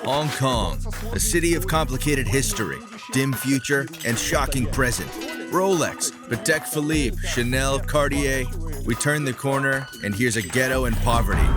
Hong Kong, a city of complicated history, dim future, and shocking present. Rolex, Patek Philippe, Chanel, Cartier. We turn the corner, and here's a ghetto and poverty.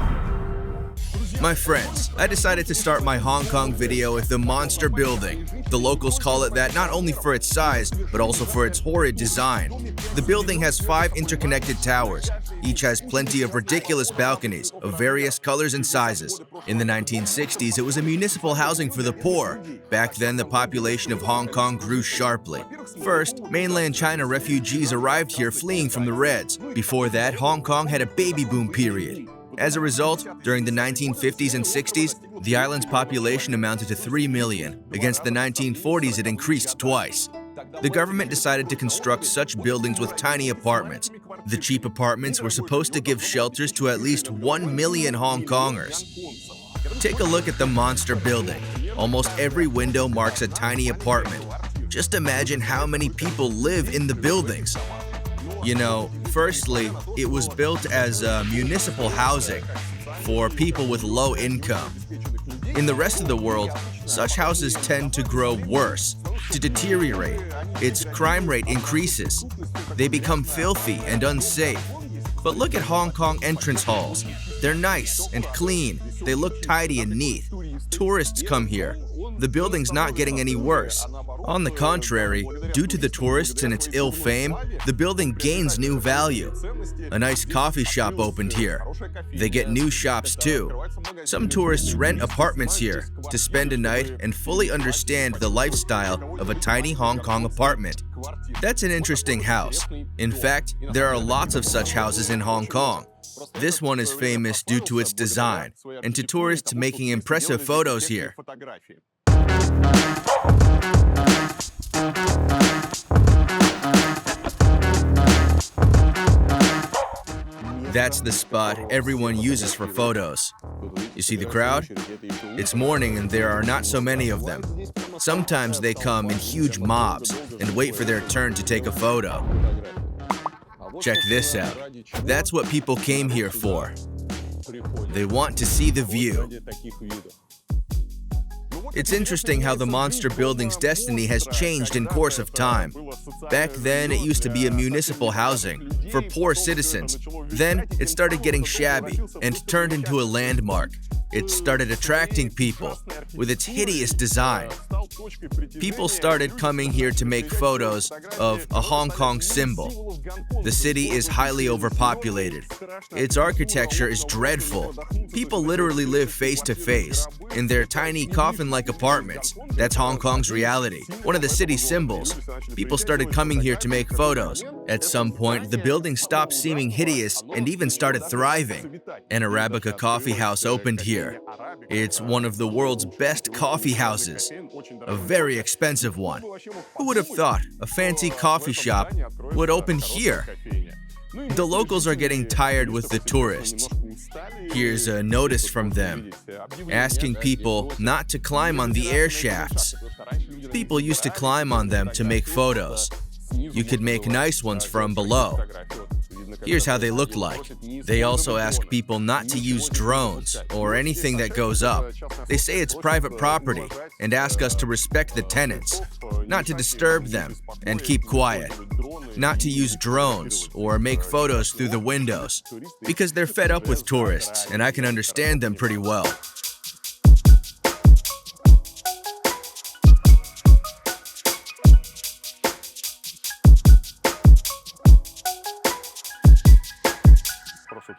My friends, I decided to start my Hong Kong video with the Monster Building. The locals call it that not only for its size, but also for its horrid design. The building has 5 interconnected towers. Each has plenty of ridiculous balconies of various colors and sizes. In the 1960s, it was a municipal housing for the poor. Back then, the population of Hong Kong grew sharply. First, mainland China refugees arrived here fleeing from the Reds. Before that, Hong Kong had a baby boom period. As a result, during the 1950s and 60s, the island's population amounted to 3 million. Against the 1940s, it increased twice. The government decided to construct such buildings with tiny apartments. The cheap apartments were supposed to give shelters to at least 1 million Hong Kongers. Take a look at the Monster Building. Almost every window marks a tiny apartment. Just imagine how many people live in the buildings. You know, firstly, it was built as municipal housing for people with low income. In the rest of the world, such houses tend to grow worse, to deteriorate. Its crime rate increases. They become filthy and unsafe. But look at Hong Kong entrance halls. They're nice and clean. They look tidy and neat. Tourists come here. The building's not getting any worse. On the contrary, due to the tourists and its ill fame, the building gains new value. A nice coffee shop opened here. They get new shops too. Some tourists rent apartments here to spend a night and fully understand the lifestyle of a tiny Hong Kong apartment. That's an interesting house. In fact, there are lots of such houses in Hong Kong. This one is famous due to its design and to tourists making impressive photos here. That's the spot everyone uses for photos. You see the crowd? It's morning and there are not so many of them. Sometimes they come in huge mobs and wait for their turn to take a photo. Check this out. That's what people came here for. They want to see the view. It's interesting how the Monster Building's destiny has changed in course of time. Back then, it used to be a municipal housing for poor citizens. Then, it started getting shabby and turned into a landmark. It started attracting people with its hideous design. People started coming here to make photos of a Hong Kong symbol. The city is highly overpopulated. Its architecture is dreadful. People literally live face to face in their tiny coffin-like apartments. That's Hong Kong's reality. One of the city's symbols. People started coming here to make photos. At some point, the building stopped seeming hideous and even started thriving. An Arabica coffee house opened here. It's one of the world's best coffee houses. A very expensive one. Who would have thought a fancy coffee shop would open here? The locals are getting tired with the tourists. Here's a notice from them, asking people not to climb on the air shafts. People used to climb on them to make photos. You could make nice ones from below. Here's how they looked like. They also ask people not to use drones or anything that goes up. They say it's private property and ask us to respect the tenants, not to disturb them and keep quiet, not to use drones or make photos through the windows, because they're fed up with tourists and I can understand them pretty well.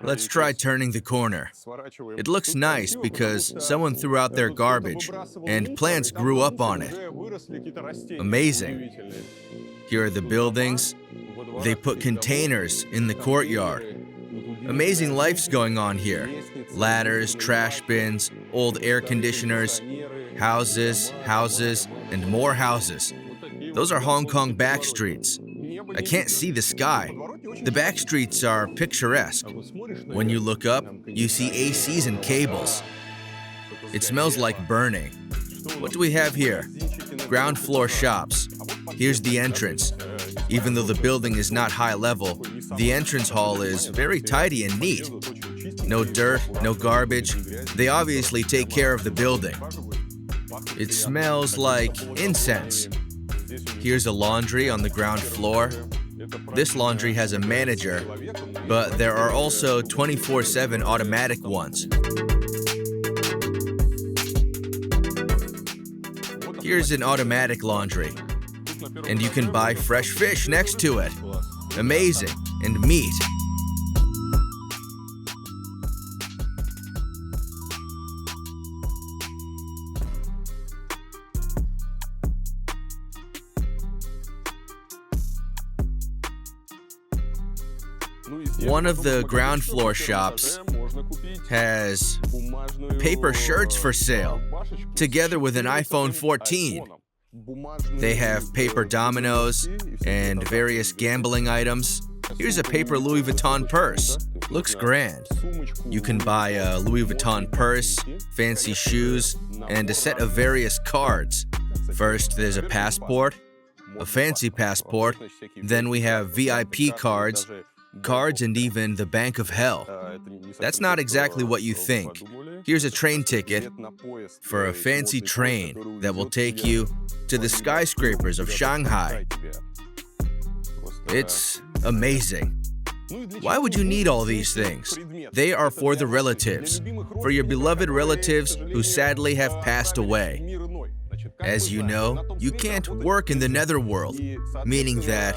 Let's try turning the corner. It looks nice because someone threw out their garbage and plants grew up on it. Amazing. Here are the buildings. They put containers in the courtyard. Amazing life's going on here. Ladders, trash bins, old air conditioners, houses, and more houses. Those are Hong Kong backstreets. I can't see the sky. The backstreets are picturesque. When you look up, you see ACs and cables. It smells like burning. What do we have here? Ground floor shops. Here's the entrance. Even though the building is not high level, the entrance hall is very tidy and neat. No dirt, no garbage. They obviously take care of the building. It smells like incense. Here's a laundry on the ground floor. This laundry has a manager, but there are also 24/7 automatic ones. Here's an automatic laundry, and you can buy fresh fish next to it. Amazing. And meat. One of the ground floor shops has paper shirts for sale, together with an iPhone 14. They have paper dominoes and various gambling items. Here's a paper Louis Vuitton purse. Looks grand. You can buy a Louis Vuitton purse, fancy shoes, and a set of various cards. First, there's a passport, a fancy passport. Then we have VIP cards, and even the Bank of Hell. That's not exactly what you think. Here's a train ticket for a fancy train that will take you to the skyscrapers of Shanghai. It's amazing. Why would you need all these things? They are for the relatives, for your beloved relatives who sadly have passed away. As you know, you can't work in the netherworld, meaning that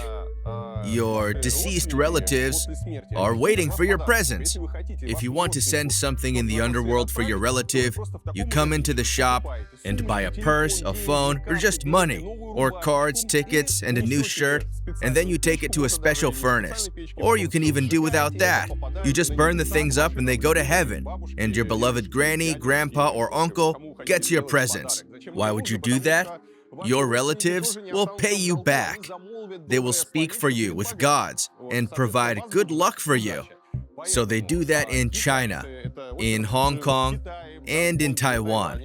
your deceased relatives are waiting for your presents. If you want to send something in the underworld for your relative, you come into the shop and buy a purse, a phone, or just money, or cards, tickets, and a new shirt, and then you take it to a special furnace. Or you can even do without that. You just burn the things up and they go to heaven, and your beloved granny, grandpa, or uncle gets your presents. Why would you do that? Your relatives will pay you back. They will speak for you with gods and provide good luck for you. So they do that in China, in Hong Kong, and in Taiwan.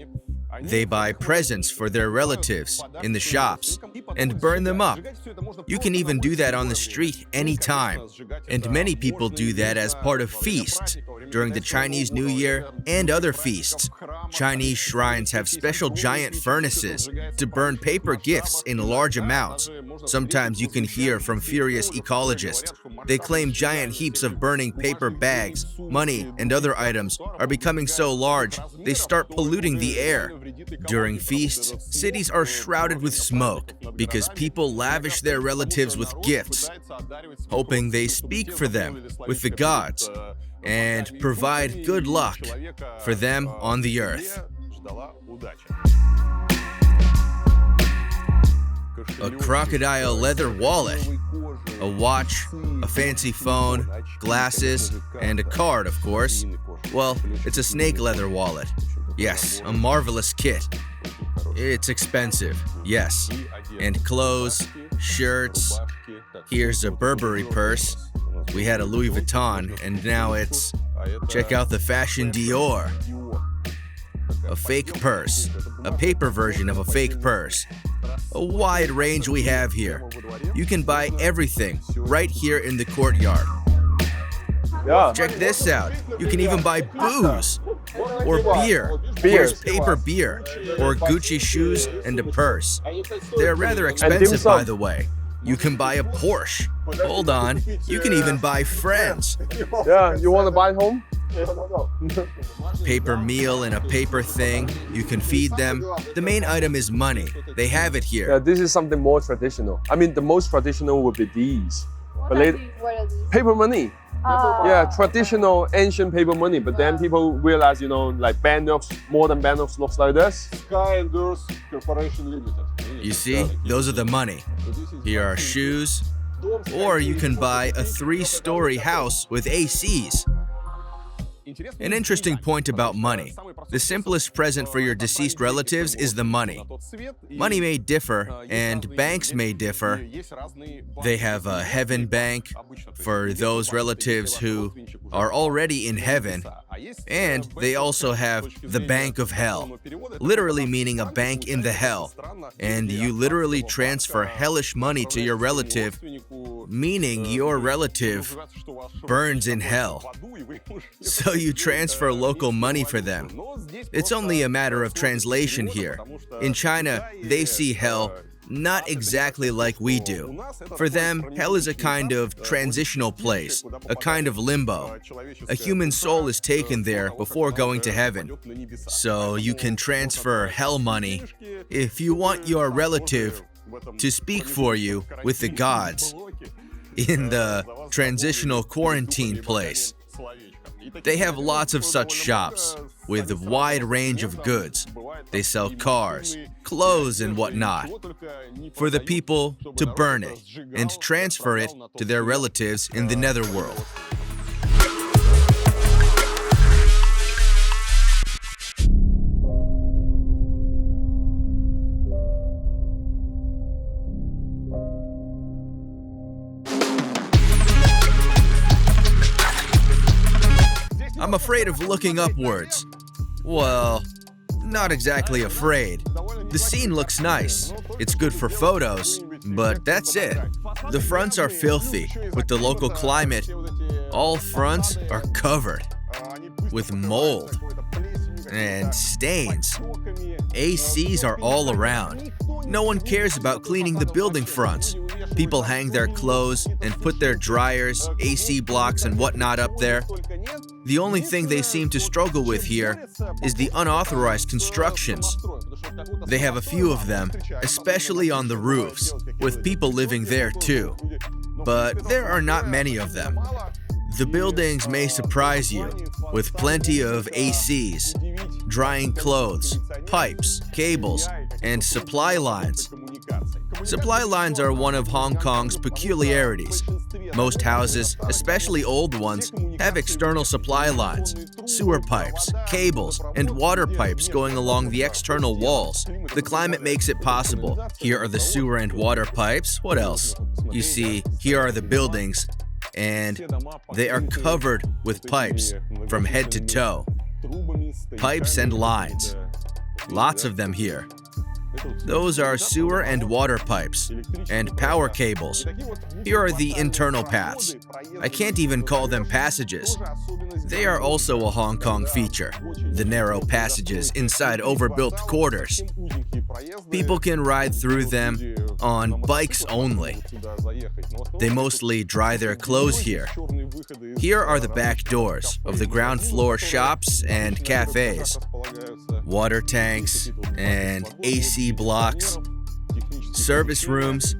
They buy presents for their relatives in the shops and burn them up. You can even do that on the street anytime. And many people do that as part of feasts during the Chinese New Year and other feasts. Chinese shrines have special giant furnaces to burn paper gifts in large amounts. Sometimes you can hear from furious ecologists. They claim giant heaps of burning paper bags, money, and other items are becoming so large they start polluting the air. During feasts, cities are shrouded with smoke because people lavish their relatives with gifts, hoping they speak for them with the gods and provide good luck for them on the earth. A crocodile leather wallet, a watch, a fancy phone, glasses, and a card, of course. Well, it's a snake leather wallet. Yes, a marvelous kit. It's expensive, yes. And clothes, shirts. Here's a Burberry purse. We had a Louis Vuitton, and now it's... Check out the fashion Dior. A fake purse. A paper version of a fake purse. A wide range we have here. You can buy everything right here in the courtyard. Check this out. You can even buy booze or beer. Here's paper beer or Gucci shoes and a purse. They're rather expensive, by the way. You can buy a Porsche. Hold on. You can even buy friends. Yeah, you want to buy home? Paper meal in a paper thing. You can feed them. The main item is money. They have it here. Yeah, this is something more traditional. I mean, the most traditional would be these. What are these? Paper money. Yeah, traditional ancient paper money. But then people realize, like banknotes, modern banknotes looks like this. Sky and Earth Corporation Limited. You see, those are the money. Here are shoes. Or you can buy a 3-story house with ACs. An interesting point about money. The simplest present for your deceased relatives is the money. Money may differ, and banks may differ. They have a heaven bank for those relatives who are already in heaven, And they also have the Bank of Hell, literally meaning a bank in the hell. And you literally transfer hellish money to your relative, meaning your relative burns in hell. So you transfer local money for them. It's only a matter of translation here. In China, they see hell not exactly like we do. For them, hell is a kind of transitional place, a kind of limbo. A human soul is taken there before going to heaven. So you can transfer hell money if you want your relative to speak for you with the gods in the transitional quarantine place. They have lots of such shops with a wide range of goods. They sell cars, clothes, and whatnot for the people to burn it and transfer it to their relatives in the netherworld. I'm afraid of looking upwards. Well, not exactly afraid. The scene looks nice. It's good for photos, but that's it. The fronts are filthy with the local climate. All fronts are covered with mold and stains. ACs are all around. No one cares about cleaning the building fronts. People hang their clothes and put their dryers, AC blocks, and whatnot up there. The only thing they seem to struggle with here is the unauthorized constructions. They have a few of them, especially on the roofs, with people living there too. But there are not many of them. The buildings may surprise you, with plenty of ACs, drying clothes, pipes, cables, and supply lines. Supply lines are one of Hong Kong's peculiarities. Most houses, especially old ones, have external supply lines, sewer pipes, cables, and water pipes going along the external walls. The climate makes it possible. Here are the sewer and water pipes. What else? You see, here are the buildings, and they are covered with pipes from head to toe. Pipes and lines. Lots of them here. Those are sewer and water pipes, and power cables. Here are the internal paths. I can't even call them passages. They are also a Hong Kong feature, the narrow passages inside overbuilt quarters. People can ride through them on bikes only. They mostly dry their clothes here. Here are the back doors of the ground floor shops and cafes, water tanks and AC blocks, service rooms.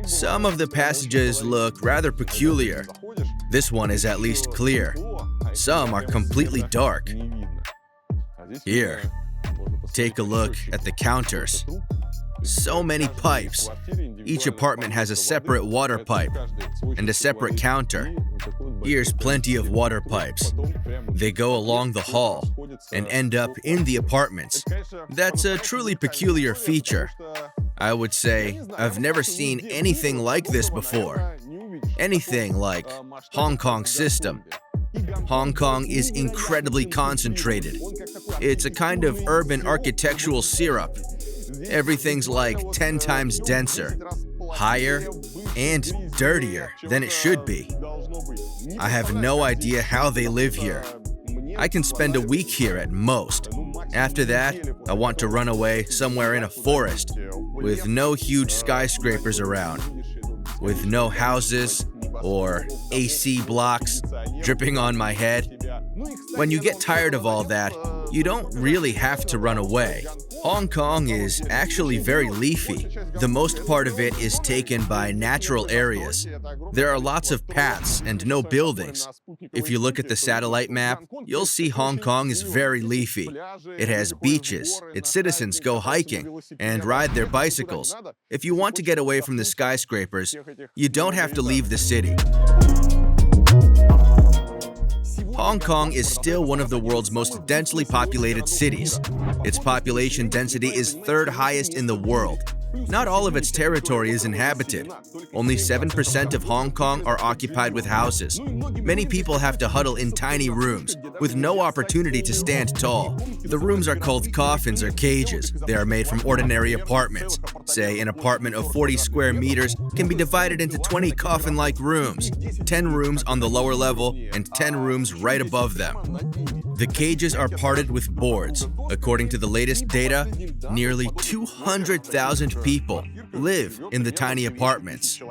Some of the passages look rather peculiar. This one is at least clear. Some are completely dark. Here, take a look at the counters. So many pipes. Each apartment has a separate water pipe and a separate counter. Here's plenty of water pipes. They go along the hall and end up in the apartments. That's a truly peculiar feature. I would say I've never seen anything like this before. Anything like Hong Kong's system. Hong Kong is incredibly concentrated. It's a kind of urban architectural syrup. Everything's like 10 times denser, higher, and dirtier than it should be. I have no idea how they live here. I can spend a week here at most. After that, I want to run away somewhere in a forest with no huge skyscrapers around, with no houses or AC blocks dripping on my head. When you get tired of all that, you don't really have to run away. Hong Kong is actually very leafy. The most part of it is taken by natural areas. There are lots of paths and no buildings. If you look at the satellite map, you'll see Hong Kong is very leafy. It has beaches, its citizens go hiking and ride their bicycles. If you want to get away from the skyscrapers, you don't have to leave the city. Hong Kong is still one of the world's most densely populated cities. Its population density is third highest in the world. Not all of its territory is inhabited. Only 7% of Hong Kong are occupied with houses. Many people have to huddle in tiny rooms, with no opportunity to stand tall. The rooms are called coffins or cages. They are made from ordinary apartments. Say, an apartment of 40 square meters can be divided into 20 coffin-like rooms, 10 rooms on the lower level and 10 rooms right above them. The cages are parted with boards. According to the latest data, nearly 200,000 people live in the tiny apartments.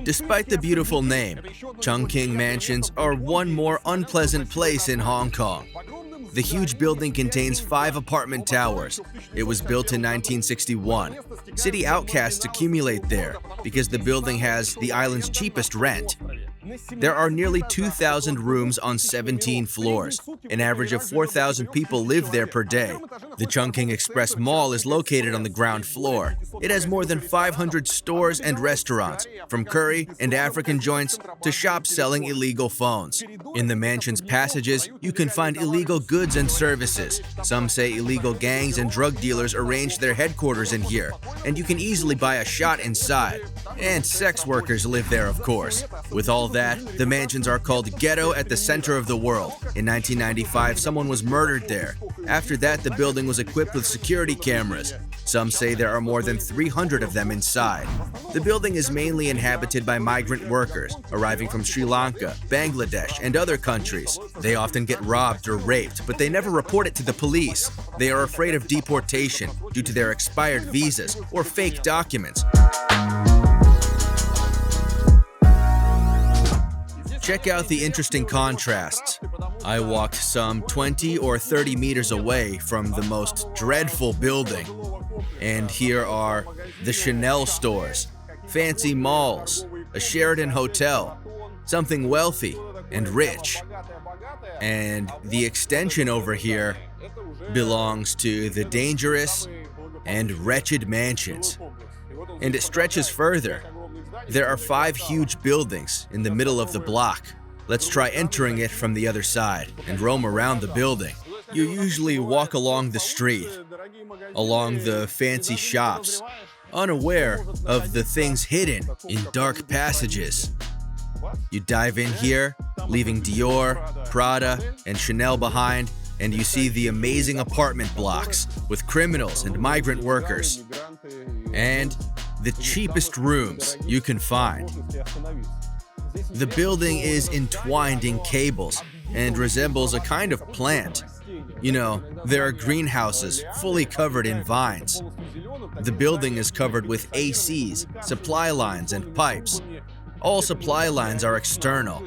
Despite the beautiful name, Chung mansions are one more unpleasant place in Hong Kong. The huge building contains 5 apartment towers. It was built in 1961. City outcasts accumulate there because the building has the island's cheapest rent. There are nearly 2,000 rooms on 17 floors. An average of 4,000 people live there per day. The Chungking Express Mall is located on the ground floor. It has more than 500 stores and restaurants, from curry and African joints to shops selling illegal phones. In the mansion's passages, you can find illegal goods and services. Some say illegal gangs and drug dealers arrange their headquarters in here, and you can easily buy a shot inside. And sex workers live there, of course. With all that, the mansions are called ghetto at the center of the world. In 1995, someone was murdered there. After that, the building was equipped with security cameras. Some say there are more than 300 of them inside. The building is mainly inhabited by migrant workers, arriving from Sri Lanka, Bangladesh, and other countries. They often get robbed or raped, but they never report it to the police. They are afraid of deportation due to their expired visas or fake documents. Check out the interesting contrasts. I walked some 20 or 30 meters away from the most dreadful building. And here are the Chanel stores, fancy malls, a Sheraton hotel, something wealthy and rich. And the extension over here belongs to the dangerous and wretched mansions. And it stretches further. There are 5 huge buildings in the middle of the block. Let's try entering it from the other side and roam around the building. You usually walk along the street, along the fancy shops, unaware of the things hidden in dark passages. You dive in here, leaving Dior, Prada, and Chanel behind, and you see the amazing apartment blocks with criminals and migrant workers. And the cheapest rooms you can find. The building is entwined in cables and resembles a kind of plant. You know, there are greenhouses fully covered in vines. The building is covered with ACs, supply lines, and pipes. All supply lines are external.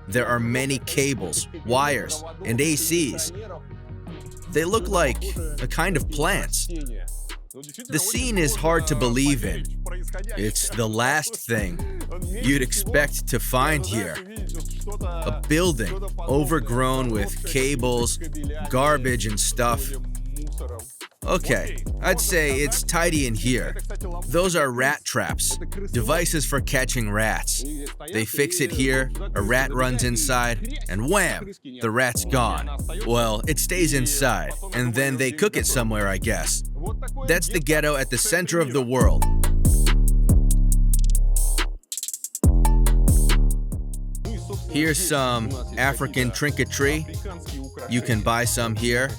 There are many cables, wires, and ACs. They look like a kind of plants. The scene is hard to believe in. It's the last thing you'd expect to find here. A building overgrown with cables, garbage, and stuff. Okay, I'd say it's tidy in here. Those are rat traps, devices for catching rats. They fix it here, a rat runs inside, and wham! The rat's gone. Well, it stays inside, and then they cook it somewhere, I guess. That's the ghetto at the center of the world. Here's some African trinketry. You can buy some here.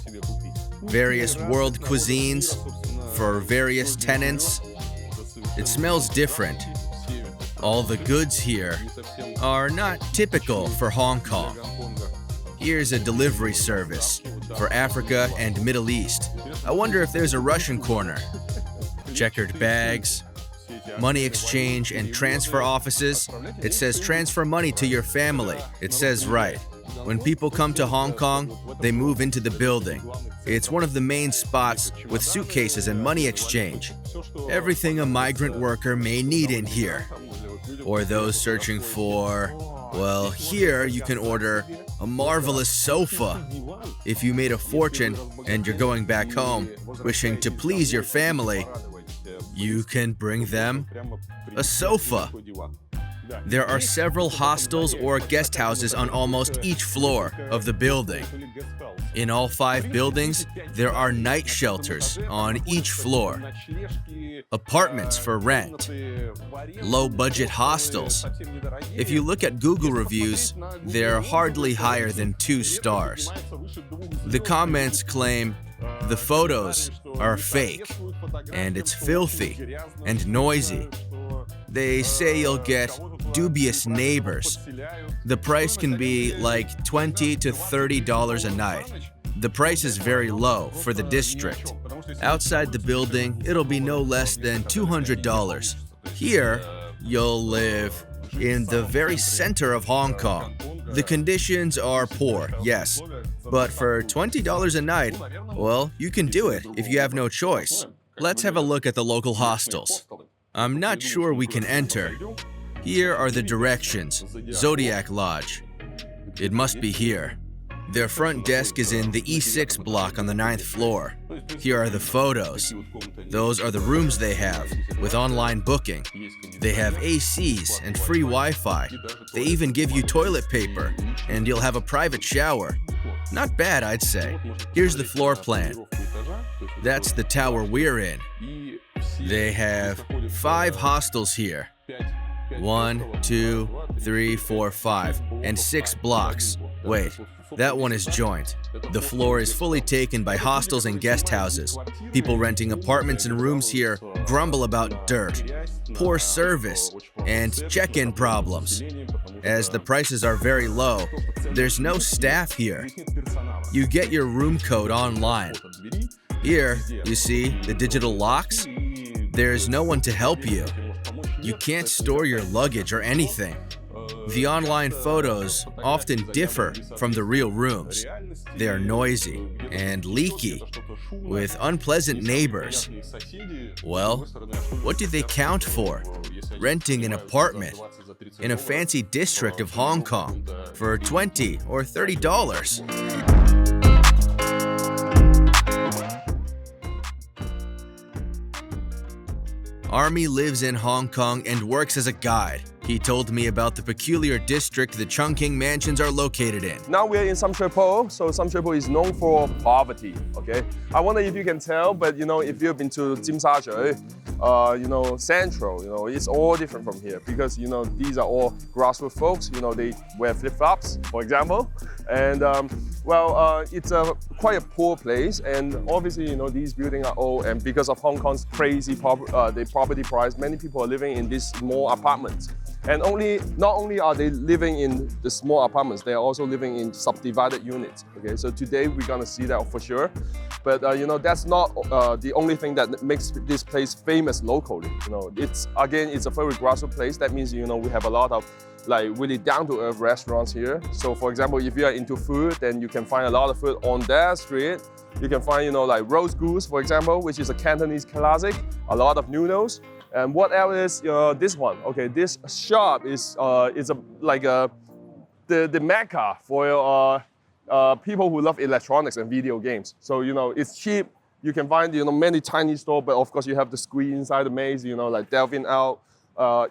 Various world cuisines for various tenants. It smells different. All the goods here are not typical for Hong Kong. Here's a delivery service for Africa and Middle East. I wonder if there's a Russian corner. Checkered bags, money exchange and transfer offices. It says transfer money to your family. It says right. When people come to Hong Kong, they move into the building. It's one of the main spots with suitcases and money exchange. Everything a migrant worker may need in here. Or those searching for, well, here you can order a marvelous sofa. If you made a fortune and you're going back home, wishing to please your family, you can bring them a sofa. There are several hostels or guest houses on almost each floor of the building. In all 5 buildings, there are night shelters on each floor, apartments for rent, low-budget hostels. If you look at Google reviews, they're hardly higher than 2 stars. The comments claim the photos are fake, and it's filthy and noisy. They say you'll get dubious neighbors. The price can be like $20 to $30 a night. The price is very low for the district. Outside the building, it'll be no less than $200. Here, you'll live in the very center of Hong Kong. The conditions are poor, yes, but for $20 a night, well, you can do it if you have no choice. Let's have a look at the local hostels. I'm not sure we can enter. Here are the directions. Zodiac Lodge. It must be here. Their front desk is in the E6 block on the 9th floor. Here are the photos. Those are the rooms they have, with online booking. They have ACs and free Wi-Fi. They even give you toilet paper, and you'll have a private shower. Not bad, I'd say. Here's the floor plan. That's the tower we're in. They have 5 hostels here. 1, 2, 3, 4, 5, and 6 blocks. Wait, that one is joint. The floor is fully taken by hostels and guest houses. People renting apartments and rooms here grumble about dirt, poor service, and check-in problems. As the prices are very low, there's no staff here. You get your room code online. Here, you see the digital locks? There's no one to help you. You can't store your luggage or anything. The online photos often differ from the real rooms. They are noisy and leaky, with unpleasant neighbors. Well, what do they count for? Renting an apartment in a fancy district of Hong Kong for $20 or $30. Army lives in Hong Kong and works as a guide. He told me about the peculiar district the Chungking mansions are located in. Now we're in Samchepo, so Samchepo is known for poverty, okay? I wonder if you can tell, but if you've been to Central, it's all different from here because, these are all grassroots folks, they wear flip-flops, for example. And, it's quite a poor place, and obviously, these buildings are old, and because of Hong Kong's crazy the property price, many people are living in these small apartments. And not only are they living in the small apartments, they are also living in subdivided units. Okay, so today we're gonna see that for sure. But that's not the only thing that makes this place famous locally. It's a very grassroots place. That means we have a lot of really down-to-earth restaurants here. So for example, if you are into food, then you can find a lot of food on that street. You can find roast goose, for example, which is a Cantonese classic. A lot of noodles. And what else is this one? Okay, this shop is the mecca for people who love electronics and video games. So it's cheap. You can find many tiny stores, but of course you have to squeeze inside the maze. Delving out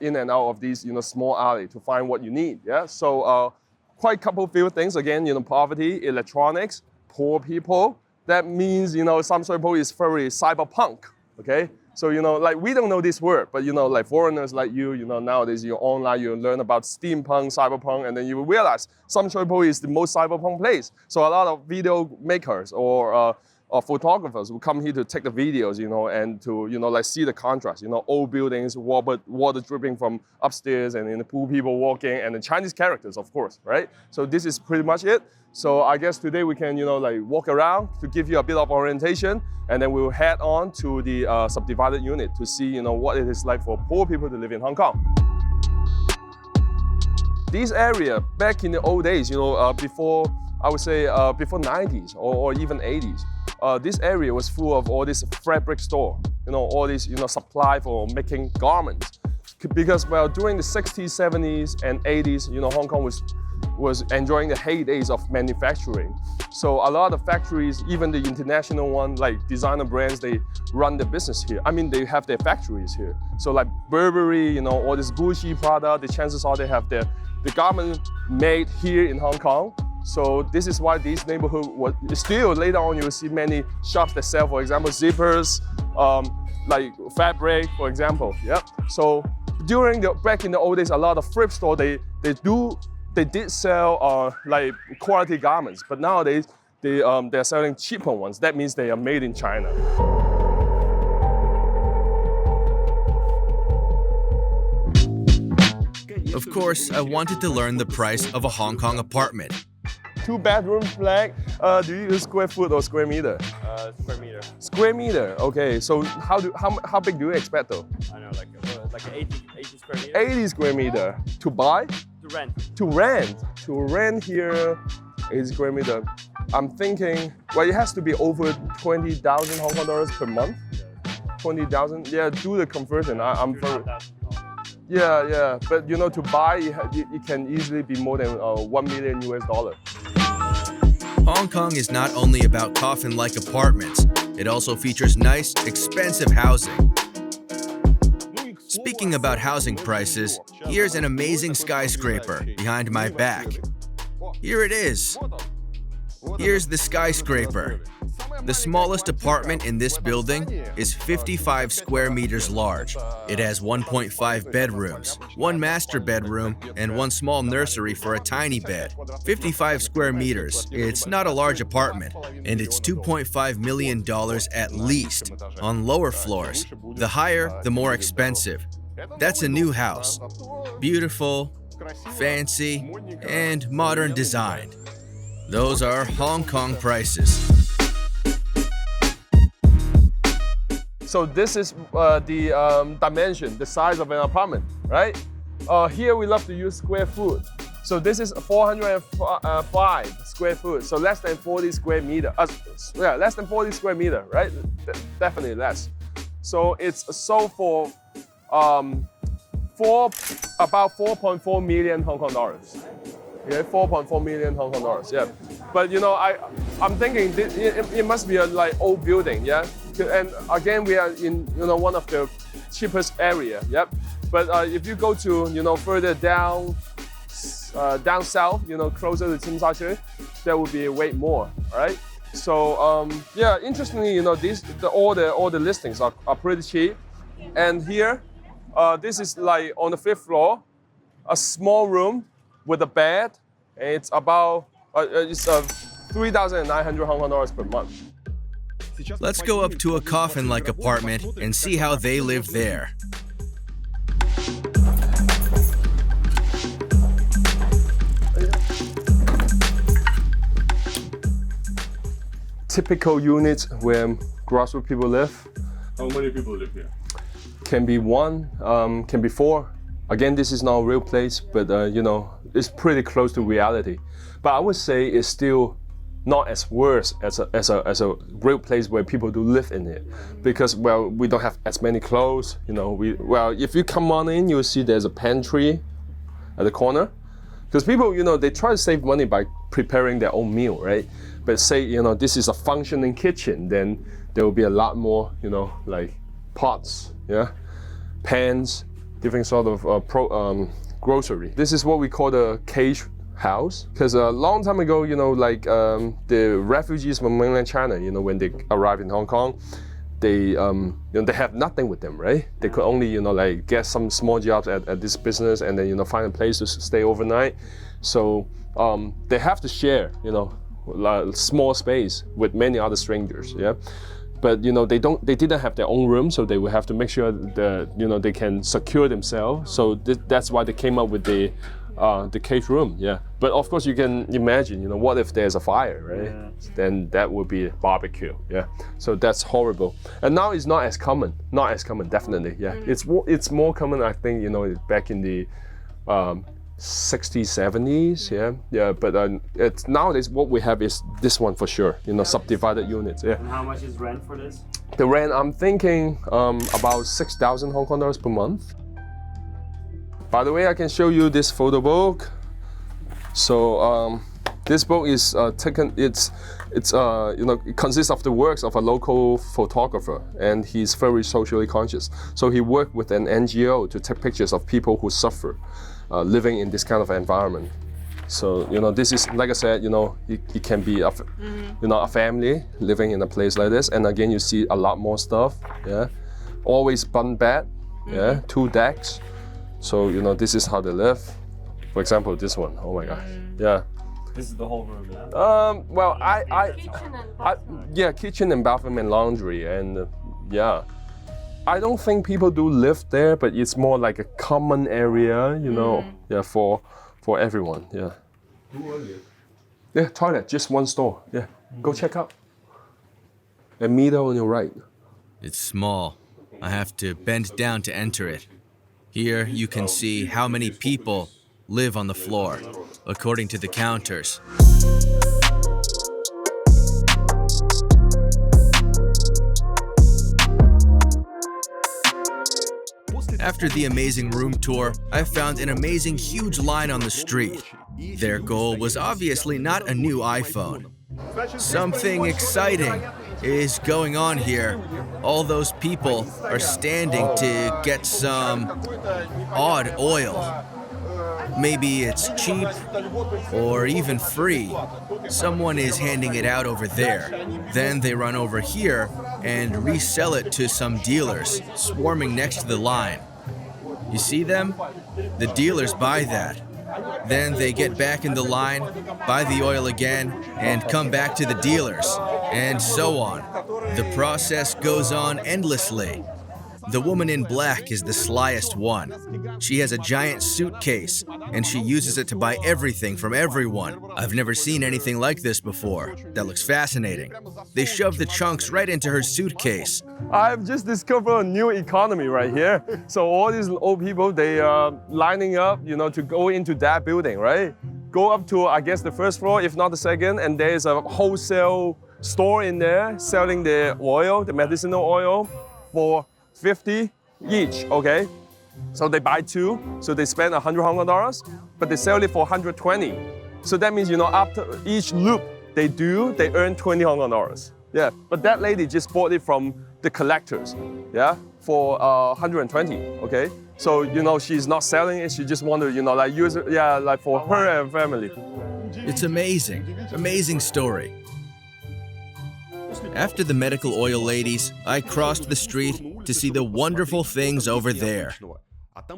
in and out of these small alley to find what you need. Yeah. So quite a few things again. Poverty, electronics, poor people. That means Samchepo is very cyberpunk. Okay. So, we don't know this word, but, foreigners like you, nowadays you're online, you learn about steampunk, cyberpunk, and then you will realize Samchepo is the most cyberpunk place. So a lot of video makers or photographers will come here to take the videos, and to, see the contrast, old buildings, water dripping from upstairs, and in the pool people walking, and the Chinese characters, of course, right? So this is pretty much it. So I guess today we can, walk around to give you a bit of orientation, and then we'll head on to the subdivided unit to see, what it is like for poor people to live in Hong Kong. This area, back in the old days, before, I would say, before 90s or even 80s, this area was full of all this fabric store, all this, supply for making garments. Because, during the 60s, 70s, and 80s, Hong Kong was was enjoying the heydays of manufacturing. So a lot of factories, even the international one, like designer brands, they run the business here. I mean, they have their factories here. So like Burberry, you know, all this Gucci Prada, the chances are they have the garment made here in Hong Kong. So this is why this neighborhood was still later on you will see many shops that sell, for example, zippers, like fabric, for example. Yep. So back in the old days, a lot of thrift store they did sell like quality garments, but nowadays they're selling cheaper ones. That means they are made in China. Of course, I wanted to learn the price of a Hong Kong apartment. 2-bedroom flat. Do you use square foot or square meter? Square meter. Square meter. Okay. So how big do you expect though? I don't know, like 80 square meter. 80 square meter to buy. To rent. To rent here, 80 square meter. I'm thinking, well, it has to be over 20,000 Hong Kong dollars per month. 20,000. Yeah, do the conversion. I'm for. Yeah. But you know, to buy, it can easily be more than $1 million US. Hong Kong is not only about coffin-like apartments, it also features nice, expensive housing. Speaking about housing prices, here's an amazing skyscraper behind my back. Here it is. Here's the skyscraper. The smallest apartment in this building is 55 square meters large. It has 1.5 bedrooms, 1 master bedroom, and 1 small nursery for a tiny bed. 55 square meters. It's not a large apartment, and it's $2.5 million at least on lower floors. The higher, the more expensive. That's a new house. Beautiful, fancy, and modern design. Those are Hong Kong prices. So this is the dimension, the size of an apartment, right? Here we love to use square foot. So this is 405 square foot, so less than 40 square meter. Less than 40 square meter, right? Definitely less. So it's sold for about 4.4 million Hong Kong dollars. Yeah, 4.4 million Hong Kong dollars. Yeah, but you know, I'm thinking it must be a like old building. Yeah, and again we are in one of the cheapest area. Yep. But if you go to further down south, closer to Tsim Sha Tsui, that would be way more. All right. So yeah, interestingly, all the listings are pretty cheap. And here, this is like on the 5th floor, a small room with a bed. It's about 3,900 Hong Kong dollars per month. Let's go up to a coffin-like apartment and see how they live there. Typical units where grassroots people live. How many people live here? Can be 1, can be 4. Again, this is not a real place, but it's pretty close to reality. But I would say it's still not as worse as a real place where people do live in it, because we don't have as many clothes. If you come on in, you'll see there's a pantry at the corner, because people they try to save money by preparing their own meal, right? But say this is a functioning kitchen, then there will be a lot more like pots, pans, different sort of grocery. This is what we call the cage house, because a long time ago, the refugees from mainland China, when they arrived in Hong Kong, they they have nothing with them, right? They could only get some small jobs at this business, and then find a place to stay overnight. So they have to share small space with many other strangers, But they didn't have their own room, so they would have to make sure that they can secure themselves. So that's why they came up with the cage room, But of course you can imagine, what if there's a fire, right? Yeah. Then that would be barbecue, So that's horrible. And now it's not as common, definitely, It's more common, I think, back in the 60s, 70s, But it's nowadays what we have is this one for sure, subdivided units, And how much is rent for this? The rent, I'm thinking about 6,000 Hong Kong dollars per month. By the way, I can show you this photo book. So this book is taken. It consists of the works of a local photographer, and he's very socially conscious. So he worked with an NGO to take pictures of people who suffer living in this kind of environment. So this is, like I said, it can be a family living in a place like this. And again, you see a lot more stuff. Yeah, always bunk bed. Yeah, 2 decks. So this is how they live. For example, this one. Oh my gosh. Yeah. This is the whole room, yeah? Well, Kitchen and bathroom. kitchen and bathroom and laundry, and yeah. I don't think people do live there, but it's more like a common area, yeah, for everyone, yeah. Yeah, toilet, just one store, yeah. Go check out. A meter on your right. It's small. I have to bend down to enter it. Here you can see how many people live on the floor, according to the counters. After the amazing room tour, I found an amazing huge line on the street. Their goal was obviously not a new iPhone. Something exciting is going on here. All those people are standing to get some odd oil. Maybe it's cheap or even free. Someone is handing it out over there. Then they run over here and resell it to some dealers swarming next to the line. You see them? The dealers buy that. Then they get back in the line, buy the oil again, and come back to the dealers, and so on. The process goes on endlessly. The woman in black is the slyest one. She has a giant suitcase, and she uses it to buy everything from everyone. I've never seen anything like this before. That looks fascinating. They shove the chunks right into her suitcase. I've just discovered a new economy right here. So all these old people, they are lining up, to go into that building, right? Go up to, I guess, the first floor, if not the second, and there's a wholesale store in there selling the oil, the medicinal oil, for 50 each, okay? So they buy 2, so they spend $100, but they sell it for 120. So that means, after each loop they earn $20. Yeah, but that lady just bought it from the collectors, yeah, for 120, okay? So, she's not selling it, she just want to, use it, yeah, like for her and family. It's amazing story. After the medical oil ladies, I crossed the street to see the wonderful things over there.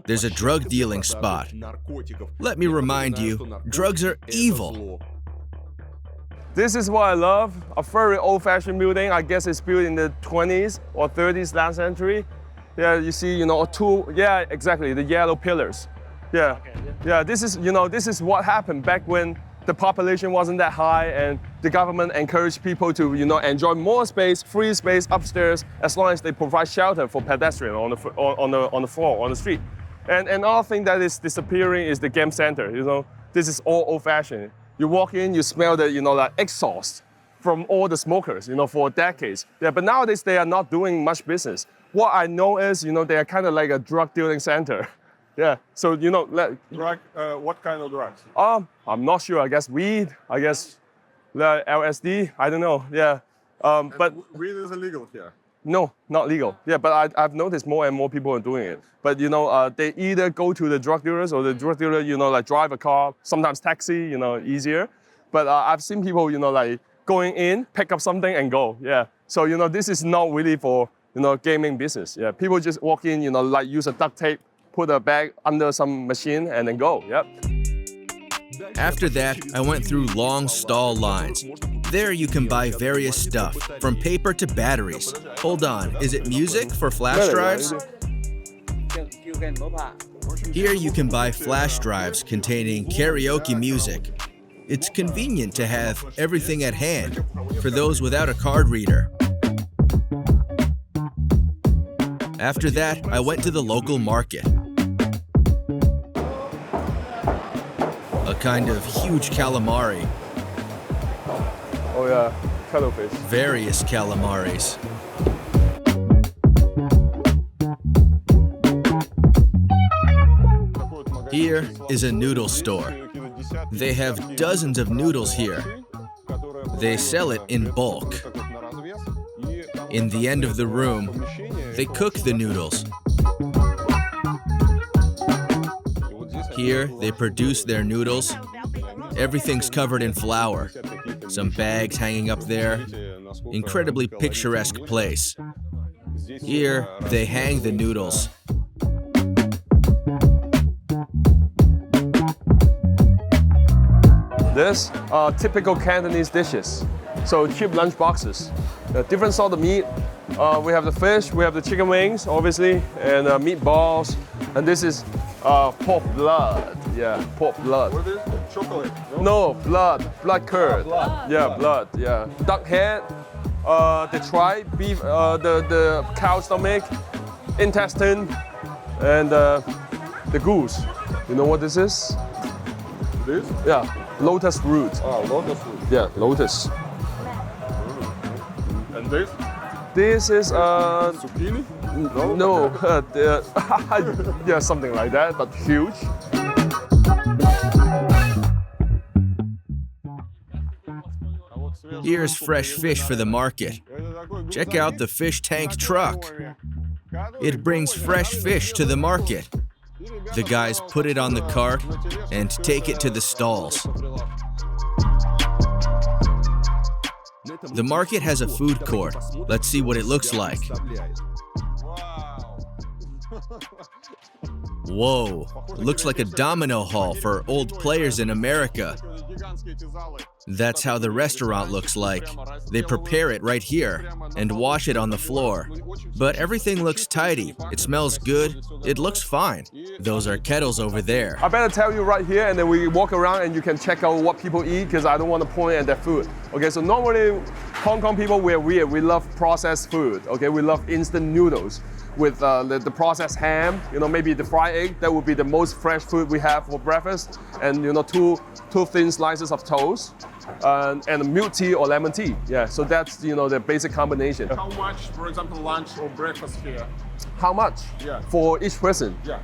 There's a drug dealing spot. Let me remind you, drugs are evil. This is what I love, a very old-fashioned building. I guess it's built in the 20s or 30s last century. Yeah, you see, yeah, exactly, the yellow pillars. Yeah, yeah, this is what happened back when the population wasn't that high and the government encouraged people to, enjoy more space, free space upstairs, as long as they provide shelter for pedestrians on the floor, on the street. And another thing that is disappearing is the game center. This is all old-fashioned. You walk in, you smell the, like exhaust from all the smokers, for decades. Yeah, but nowadays they are not doing much business. What I know is, they are kind of like a drug dealing center. Yeah, so Drug, what kind of drugs? I'm not sure. I guess weed. I guess LSD. I don't know. Yeah, but Weed is illegal here. no, not legal. Yeah, but I've noticed more and more people are doing it. But they either go to the drug dealers or the drug dealer, like drive a car. Sometimes taxi, easier. But I've seen people, like going in, pick up something and go. Yeah. So this is not really for gaming business. Yeah. People just walk in, like use a duct tape, put a bag under some machine and then go, yep. After that, I went through long stall lines. There you can buy various stuff, from paper to batteries. Hold on, is it music for flash drives? Here you can buy flash drives containing karaoke music. It's convenient to have everything at hand for those without a card reader. After that, I went to the local market. A kind of huge calamari. Oh yeah, cuttlefish. Various calamaris. Here is a noodle store. They have dozens of noodles here. They sell it in bulk. In the end of the room, they cook the noodles. Here, they produce their noodles. Everything's covered in flour. Some bags hanging up there. Incredibly picturesque place. Here, they hang the noodles. This are typical Cantonese dishes. So cheap lunch boxes. Different sort of meat. We have the fish, we have the chicken wings, obviously, and meatballs. And this is pork blood. Yeah, pork blood. What is it? Chocolate? No, blood curd. Yeah, blood. Yeah, duck head. The tripe, beef, the cow stomach, intestine, and the goose. You know what this is? This? Yeah, lotus root. Ah, lotus root. Yeah, lotus. And this? This is Zucchini? no, yeah, something like that, but huge. Here's fresh fish for the market. Check out the fish tank truck. It brings fresh fish to the market. The guys put it on the cart and take it to the stalls. The market has a food court. Let's see what it looks like. Whoa, looks like a domino hall for old players in America. That's how the restaurant looks like. They prepare it right here and wash it on the floor. But everything looks tidy. It smells good. It looks fine. Those are kettles over there. I better tell you right here, and then we walk around and you can check out what people eat, because I don't want to point at their food. Okay, so normally Hong Kong people, we're weird. We love processed food. Okay, we love instant noodles with the processed ham, you know, maybe the fried egg. That would be the most fresh food we have for breakfast, and you know, two thin slices of toast, and milk tea or lemon tea. Yeah, so that's, you know, the basic combination. How much, for example, lunch or breakfast here? How much? Yeah. For each person? Yeah.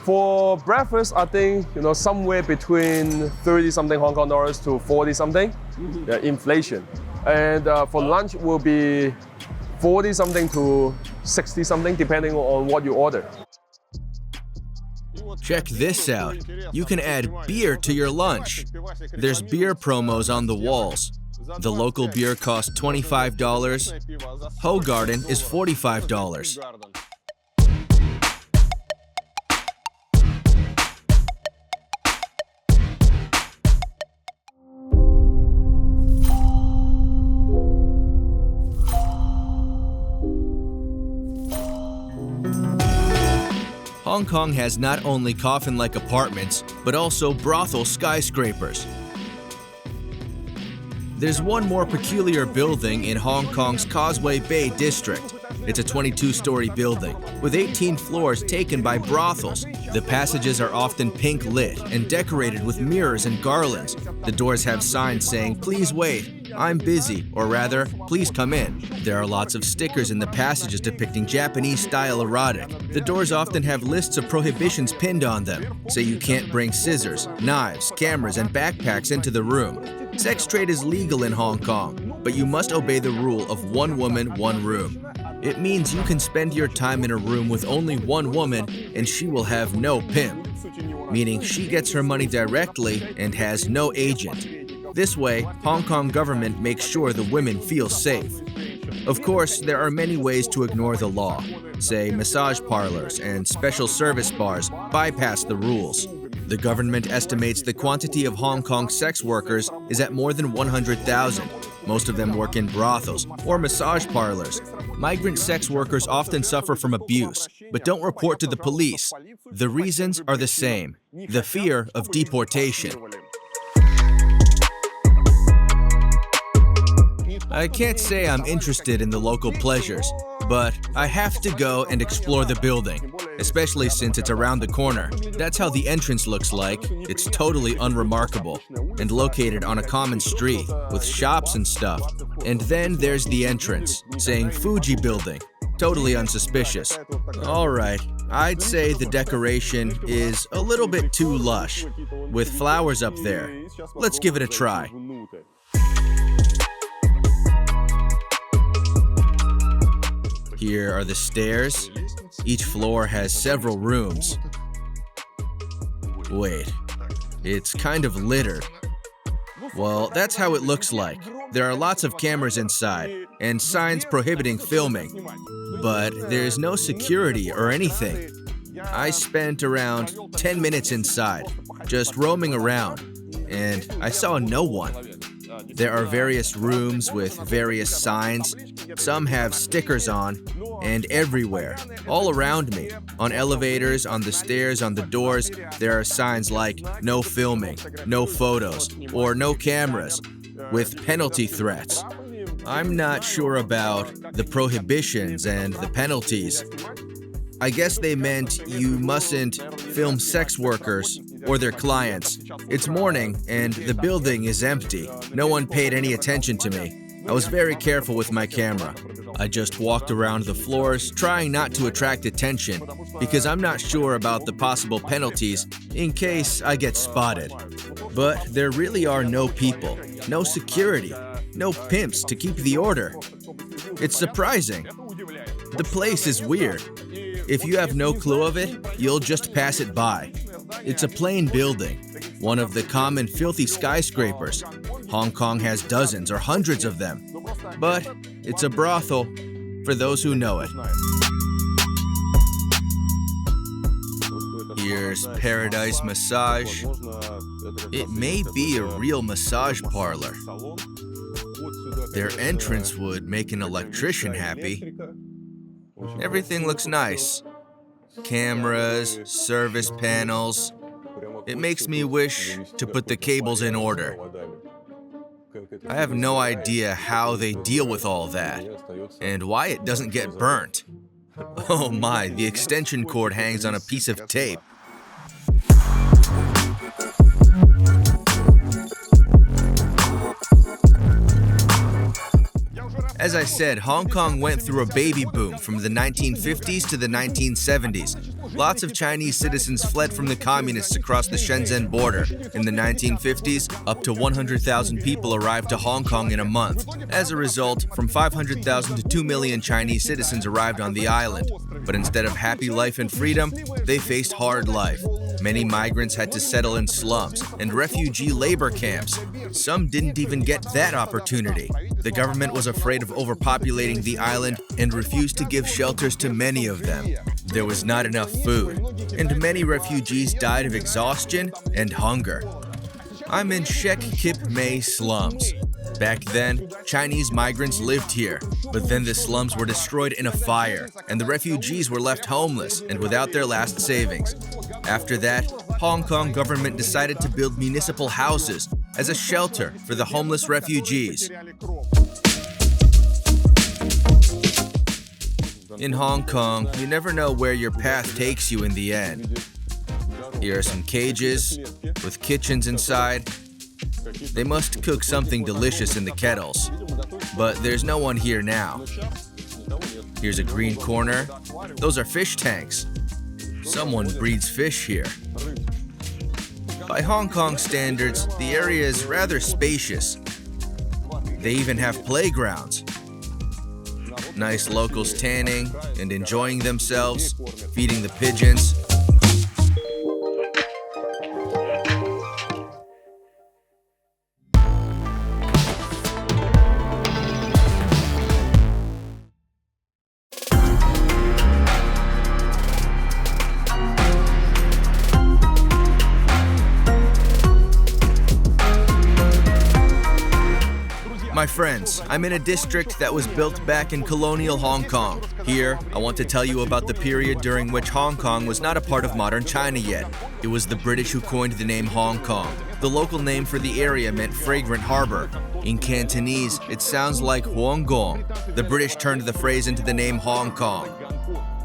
For breakfast, I think, you know, somewhere between 30 something Hong Kong dollars to 40 something, yeah, inflation. And for lunch will be 40 something to 60 something, depending on what you order. Check this out. You can add beer to your lunch. There's beer promos on the walls. The local beer costs $25. Ho Garden is $45. Hong Kong has not only coffin-like apartments, but also brothel skyscrapers. There's one more peculiar building in Hong Kong's Causeway Bay district. It's a 22-story building with 18 floors taken by brothels. The passages are often pink lit and decorated with mirrors and garlands. The doors have signs saying, "Please wait, I'm busy," or rather, "Please come in." There are lots of stickers in the passages depicting Japanese-style erotic. The doors often have lists of prohibitions pinned on them. Say you can't bring scissors, knives, cameras, and backpacks into the room. Sex trade is legal in Hong Kong, but you must obey the rule of one woman, one room. It means you can spend your time in a room with only one woman and she will have no pimp, meaning she gets her money directly and has no agent. This way, Hong Kong government makes sure the women feel safe. Of course, there are many ways to ignore the law. Say, massage parlors and special service bars bypass the rules. The government estimates the quantity of Hong Kong sex workers is at more than 100,000. Most of them work in brothels or massage parlors. Migrant sex workers often suffer from abuse, but don't report to the police. The reasons are the same: the fear of deportation. I can't say I'm interested in the local pleasures, but I have to go and explore the building, especially since it's around the corner. That's how the entrance looks like. It's totally unremarkable and located on a common street with shops and stuff. And then there's the entrance, saying Fuji Building. Totally unsuspicious. All right, I'd say the decoration is a little bit too lush, with flowers up there. Let's give it a try. Here are the stairs. Each floor has several rooms. Wait, it's kind of littered. Well, that's how it looks like. There are lots of cameras inside and signs prohibiting filming, but there's no security or anything. I spent around 10 minutes inside, just roaming around, and I saw no one. There are various rooms with various signs. Some have stickers on, and everywhere, all around me. On elevators, on the stairs, on the doors, there are signs like no filming, no photos, or no cameras, with penalty threats. I'm not sure about the prohibitions and the penalties. I guess they meant you mustn't film sex workers or their clients. It's morning and the building is empty. No one paid any attention to me. I was very careful with my camera. I just walked around the floors, trying not to attract attention, because I'm not sure about the possible penalties in case I get spotted. But there really are no people, no security, no pimps to keep the order. It's surprising. The place is weird. If you have no clue of it, you'll just pass it by. It's a plain building, one of the common filthy skyscrapers. Hong Kong has dozens or hundreds of them, but it's a brothel for those who know it. Here's Paradise Massage. It may be a real massage parlor. Their entrance would make an electrician happy. Everything looks nice. Cameras, service panels. It makes me wish to put the cables in order. I have no idea how they deal with all that, and why it doesn't get burnt. Oh my, the extension cord hangs on a piece of tape. As I said, Hong Kong went through a baby boom from the 1950s to the 1970s. Lots of Chinese citizens fled from the communists across the Shenzhen border. In the 1950s, up to 100,000 people arrived to Hong Kong in a month. As a result, from 500,000 to 2 million Chinese citizens arrived on the island. But instead of happy life and freedom, they faced hard life. Many migrants had to settle in slums and refugee labor camps. Some didn't even get that opportunity. The government was afraid of overpopulating the island and refused to give shelters to many of them. There was not enough food, and many refugees died of exhaustion and hunger. I'm in Shek Kip Mei slums. Back then, Chinese migrants lived here, but then the slums were destroyed in a fire, and the refugees were left homeless and without their last savings. After that, Hong Kong government decided to build municipal houses as a shelter for the homeless refugees. In Hong Kong, you never know where your path takes you in the end. Here are some cages with kitchens inside. They must cook something delicious in the kettles, but there's no one here now. Here's a green corner. Those are fish tanks. Someone breeds fish here. By Hong Kong standards, the area is rather spacious. They even have playgrounds. Nice locals tanning and enjoying themselves, feeding the pigeons. My friends, I'm in a district that was built back in colonial Hong Kong. Here, I want to tell you about the period during which Hong Kong was not a part of modern China yet. It was the British who coined the name Hong Kong. The local name for the area meant fragrant harbor. In Cantonese, it sounds like Huang Gong. The British turned the phrase into the name Hong Kong.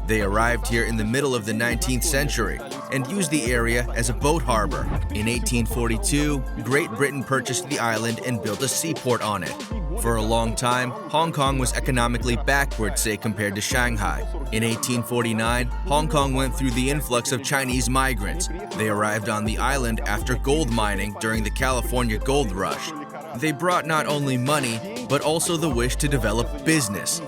They arrived here in the middle of the 19th century and used the area as a boat harbor. In 1842, Great Britain purchased the island and built a seaport on it. For a long time, Hong Kong was economically backward, say, compared to Shanghai. In 1849, Hong Kong went through the influx of Chinese migrants. They arrived on the island after gold mining during the California Gold Rush. They brought not only money, but also the wish to develop business.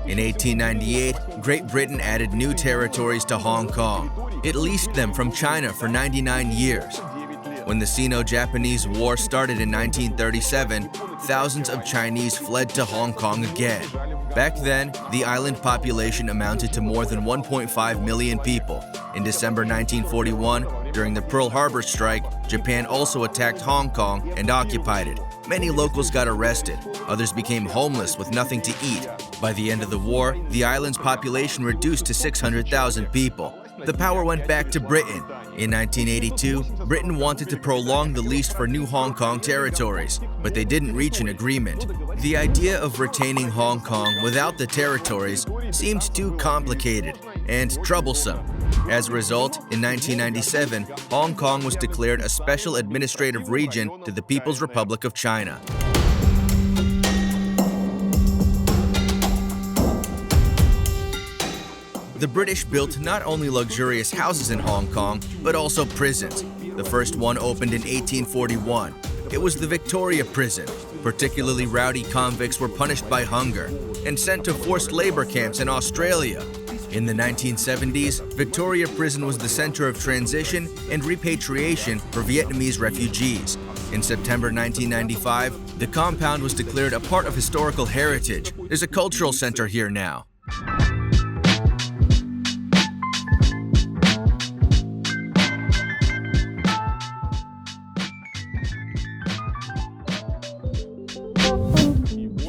In 1898, Great Britain added new territories to Hong Kong. It leased them from China for 99 years. When the Sino-Japanese War started in 1937, thousands of Chinese fled to Hong Kong again. Back then, the island population amounted to more than 1.5 million people. In December 1941, during the Pearl Harbor strike, Japan also attacked Hong Kong and occupied it. Many locals got arrested. Others became homeless with nothing to eat. By the end of the war, the island's population reduced to 600,000 people. The power went back to Britain. In 1982, Britain wanted to prolong the lease for new Hong Kong territories, but they didn't reach an agreement. The idea of retaining Hong Kong without the territories seemed too complicated and troublesome. As a result, in 1997, Hong Kong was declared a special administrative region to the People's Republic of China. The British built not only luxurious houses in Hong Kong, but also prisons. The first one opened in 1841. It was the Victoria Prison. Particularly rowdy convicts were punished by hunger and sent to forced labor camps in Australia. In the 1970s, Victoria Prison was the center of transition and repatriation for Vietnamese refugees. In September 1995, the compound was declared a part of historical heritage. There's a cultural center here now.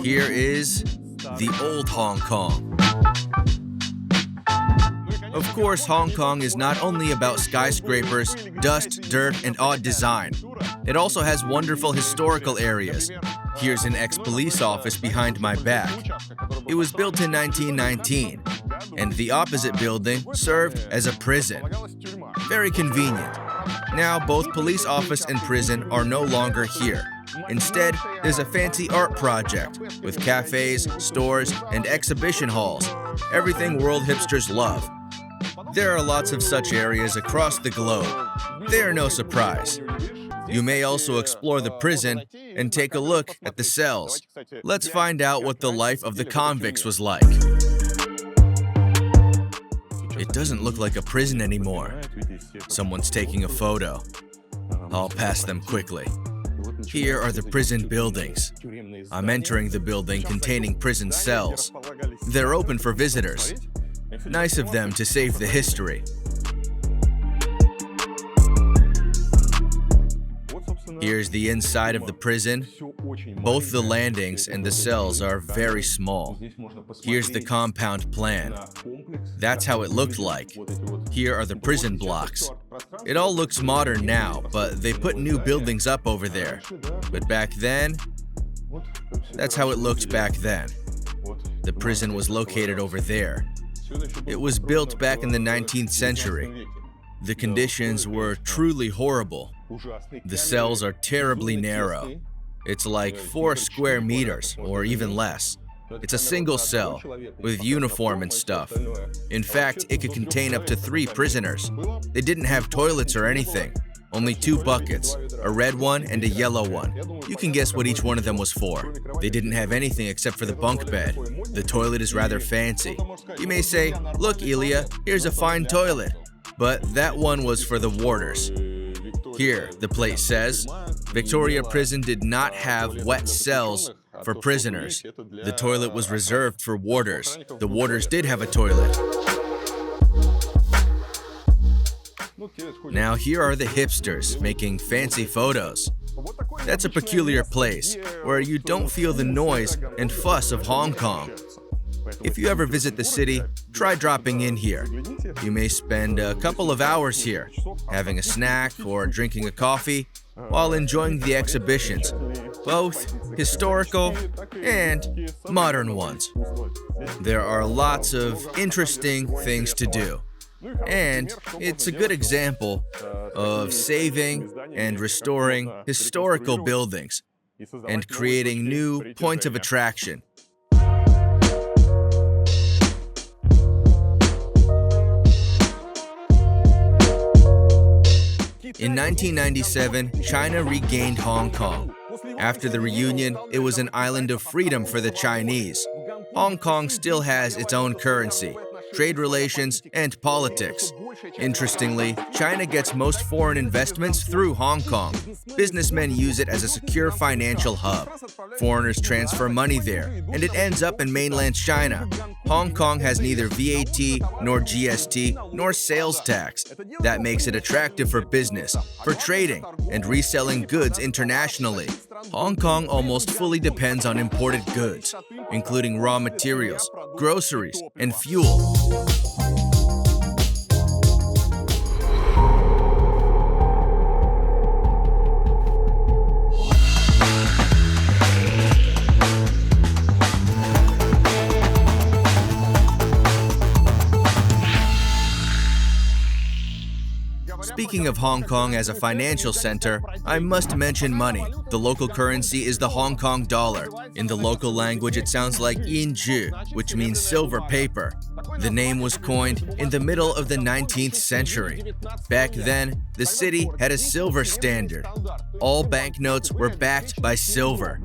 Here is the old Hong Kong. Of course, Hong Kong is not only about skyscrapers, dust, dirt, and odd design. It also has wonderful historical areas. Here's an ex-police office behind my back. It was built in 1919, and the opposite building served as a prison. Very convenient. Now, both police office and prison are no longer here. Instead, there's a fancy art project with cafes, stores, and exhibition halls. Everything world hipsters love. There are lots of such areas across the globe. They are no surprise. You may also explore the prison and take a look at the cells. Let's find out what the life of the convicts was like. It doesn't look like a prison anymore. Someone's taking a photo. I'll pass them quickly. Here are the prison buildings. I'm entering the building containing prison cells. They're open for visitors. Nice of them to save the history. Here's the inside of the prison. Both the landings and the cells are very small. Here's the compound plan. That's how it looked like. Here are the prison blocks. It all looks modern now, but they put new buildings up over there. But back then, that's how it looked back then. The prison was located over there. It was built back in the 19th century. The conditions were truly horrible. The cells are terribly narrow. It's like 4 square meters, or even less. It's a single cell, with uniform and stuff. In fact, it could contain up to 3 prisoners. They didn't have toilets or anything. Only 2 buckets, a red one and a yellow one. You can guess what each one of them was for. They didn't have anything except for the bunk bed. The toilet is rather fancy. You may say, "Look, Ilya, here's a fine toilet." But that one was for the warders. Here, the plate says, Victoria Prison did not have wet cells for prisoners. The toilet was reserved for warders. The warders did have a toilet. Now here are the hipsters making fancy photos. That's a peculiar place where you don't feel the noise and fuss of Hong Kong. If you ever visit the city, try dropping in here. You may spend a couple of hours here, having a snack or drinking a coffee, while enjoying the exhibitions, both historical and modern ones. There are lots of interesting things to do, and it's a good example of saving and restoring historical buildings. and creating new points of attraction. In 1997, China regained Hong Kong. After the reunion, it was an island of freedom for the Chinese. Hong Kong still has its own currency, trade relations, and politics. Interestingly, China gets most foreign investments through Hong Kong. Businessmen use it as a secure financial hub. Foreigners transfer money there, and it ends up in mainland China. Hong Kong has neither VAT, nor GST, nor sales tax. That makes it attractive for business, for trading, and reselling goods internationally. Hong Kong almost fully depends on imported goods, including raw materials, groceries, and fuel. Speaking of Hong Kong as a financial center, I must mention money. The local currency is the Hong Kong dollar. In the local language, it sounds like yinzhi, which means silver paper. The name was coined in the middle of the 19th century. Back then, the city had a silver standard. All banknotes were backed by silver.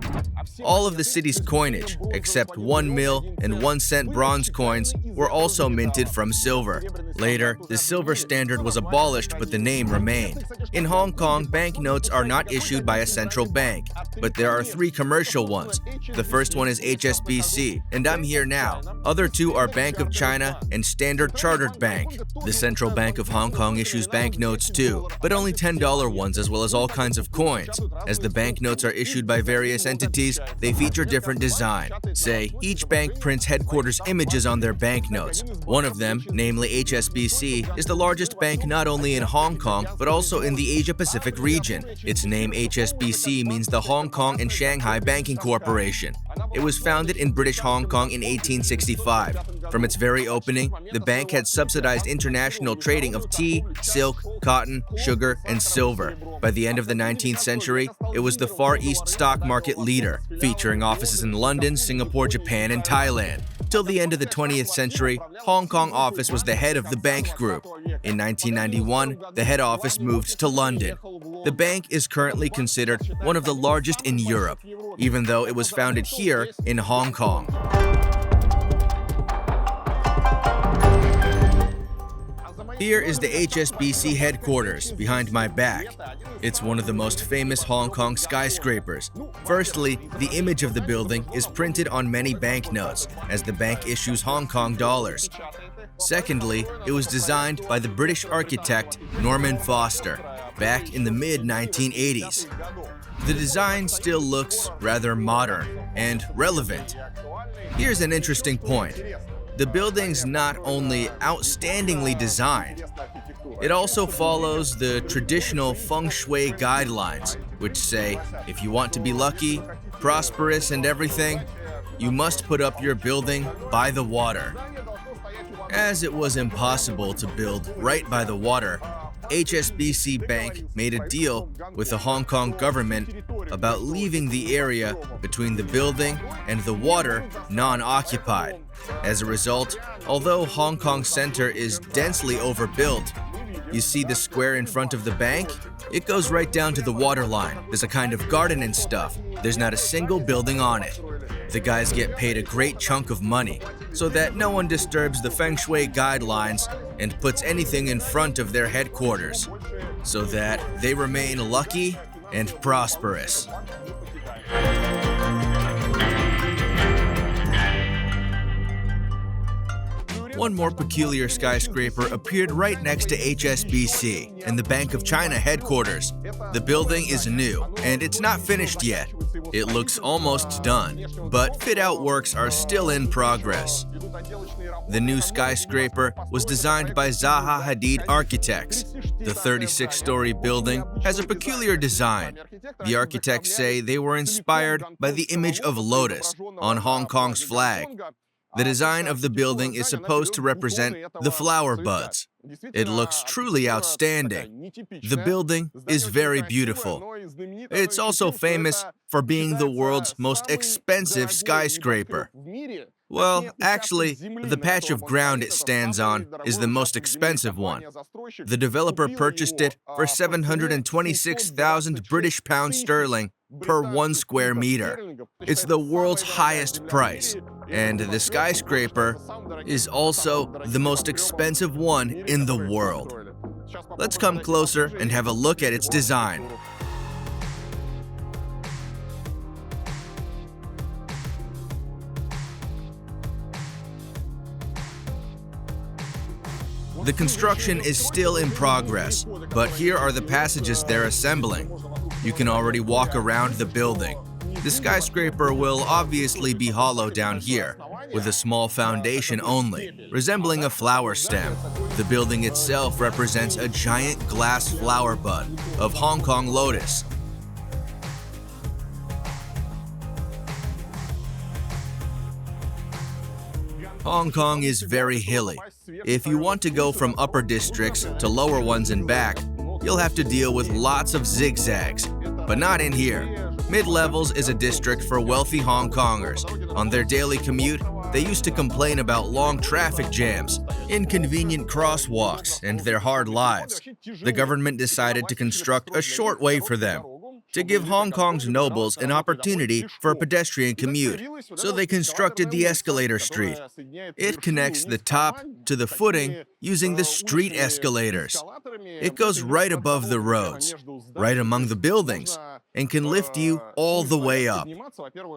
All of the city's coinage, except 1 mil and 1 cent bronze coins, were also minted from silver. Later, the silver standard was abolished, but the name remained. In Hong Kong, banknotes are not issued by a central bank, but there are 3 commercial ones. The first one is HSBC, and I'm here now. Other 2 are Bank of China and Standard Chartered Bank. The Central Bank of Hong Kong issues banknotes too, but only $10 ones as well as all kinds of coins. As the banknotes are issued by various entities, they feature different design. Say, each bank prints headquarters images on their banknotes. One of them, namely HSBC, is the largest bank not only in Hong Kong, but also in the Asia-Pacific region. Its name HSBC means the Hong Kong and Shanghai Banking Corporation. It was founded in British Hong Kong in 1865. From its very opening, the bank had subsidized international trading of tea, silk, cotton, sugar, and silver. By the end of the 19th century, it was the Far East stock market leader, featuring offices in London, Singapore, Japan, and Thailand. Till the end of the 20th century, Hong Kong office was the head of the bank group. In 1991, the head office moved to London. The bank is currently considered one of the largest in Europe, even though it was founded here in Hong Kong. Here is the HSBC headquarters behind my back. It's one of the most famous Hong Kong skyscrapers. Firstly, the image of the building is printed on many banknotes, as the bank issues Hong Kong dollars. Secondly, it was designed by the British architect Norman Foster back in the mid-1980s. The design still looks rather modern and relevant. Here's an interesting point. The building's not only outstandingly designed, it also follows the traditional feng shui guidelines, which say if you want to be lucky, prosperous, and everything, you must put up your building by the water. As it was impossible to build right by the water, HSBC Bank made a deal with the Hong Kong government about leaving the area between the building and the water non-occupied. As a result, although Hong Kong Center is densely overbuilt, you see the square in front of the bank? It goes right down to the water line. There's a kind of garden and stuff. There's not a single building on it. The guys get paid a great chunk of money so that no one disturbs the feng shui guidelines and puts anything in front of their headquarters, so that they remain lucky and prosperous. One more peculiar skyscraper appeared right next to HSBC and the Bank of China headquarters. The building is new, and it's not finished yet. It looks almost done, but fit-out works are still in progress. The new skyscraper was designed by Zaha Hadid Architects. The 36-story building has a peculiar design. The architects say they were inspired by the image of lotus on Hong Kong's flag. The design of the building is supposed to represent the flower buds. It looks truly outstanding. The building is very beautiful. It's also famous for being the world's most expensive skyscraper. Well, actually, the patch of ground it stands on is the most expensive one. The developer purchased it for 726,000 British pounds sterling per 1 square meter. It's the world's highest price, and the skyscraper is also the most expensive one in the world. Let's come closer and have a look at its design. The construction is still in progress, but here are the passages they're assembling. You can already walk around the building. The skyscraper will obviously be hollow down here, with a small foundation only, resembling a flower stem. The building itself represents a giant glass flower bud of Hong Kong lotus. Hong Kong is very hilly. If you want to go from upper districts to lower ones and back, you'll have to deal with lots of zigzags. But not in here. Mid-levels is a district for wealthy Hong Kongers. On their daily commute, they used to complain about long traffic jams, inconvenient crosswalks, and their hard lives. The government decided to construct a short way for them, to give Hong Kong's nobles an opportunity for a pedestrian commute. So they constructed the escalator street. It connects the top to the footing using the street escalators. It goes right above the roads, right among the buildings, and can lift you all the way up.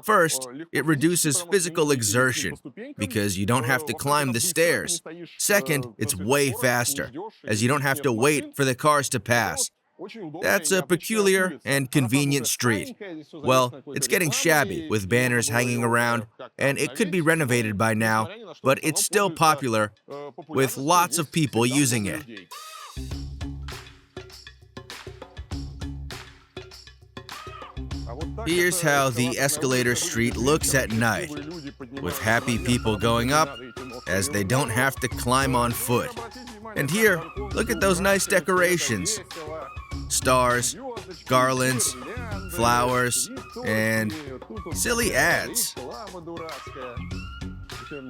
First, it reduces physical exertion because you don't have to climb the stairs. Second, it's way faster, as you don't have to wait for the cars to pass. That's a peculiar and convenient street. Well, it's getting shabby with banners hanging around, and it could be renovated by now, but it's still popular, with lots of people using it. Here's how the escalator street looks at night, with happy people going up, as they don't have to climb on foot. And here, look at those nice decorations. Stars, garlands, flowers, and silly ads.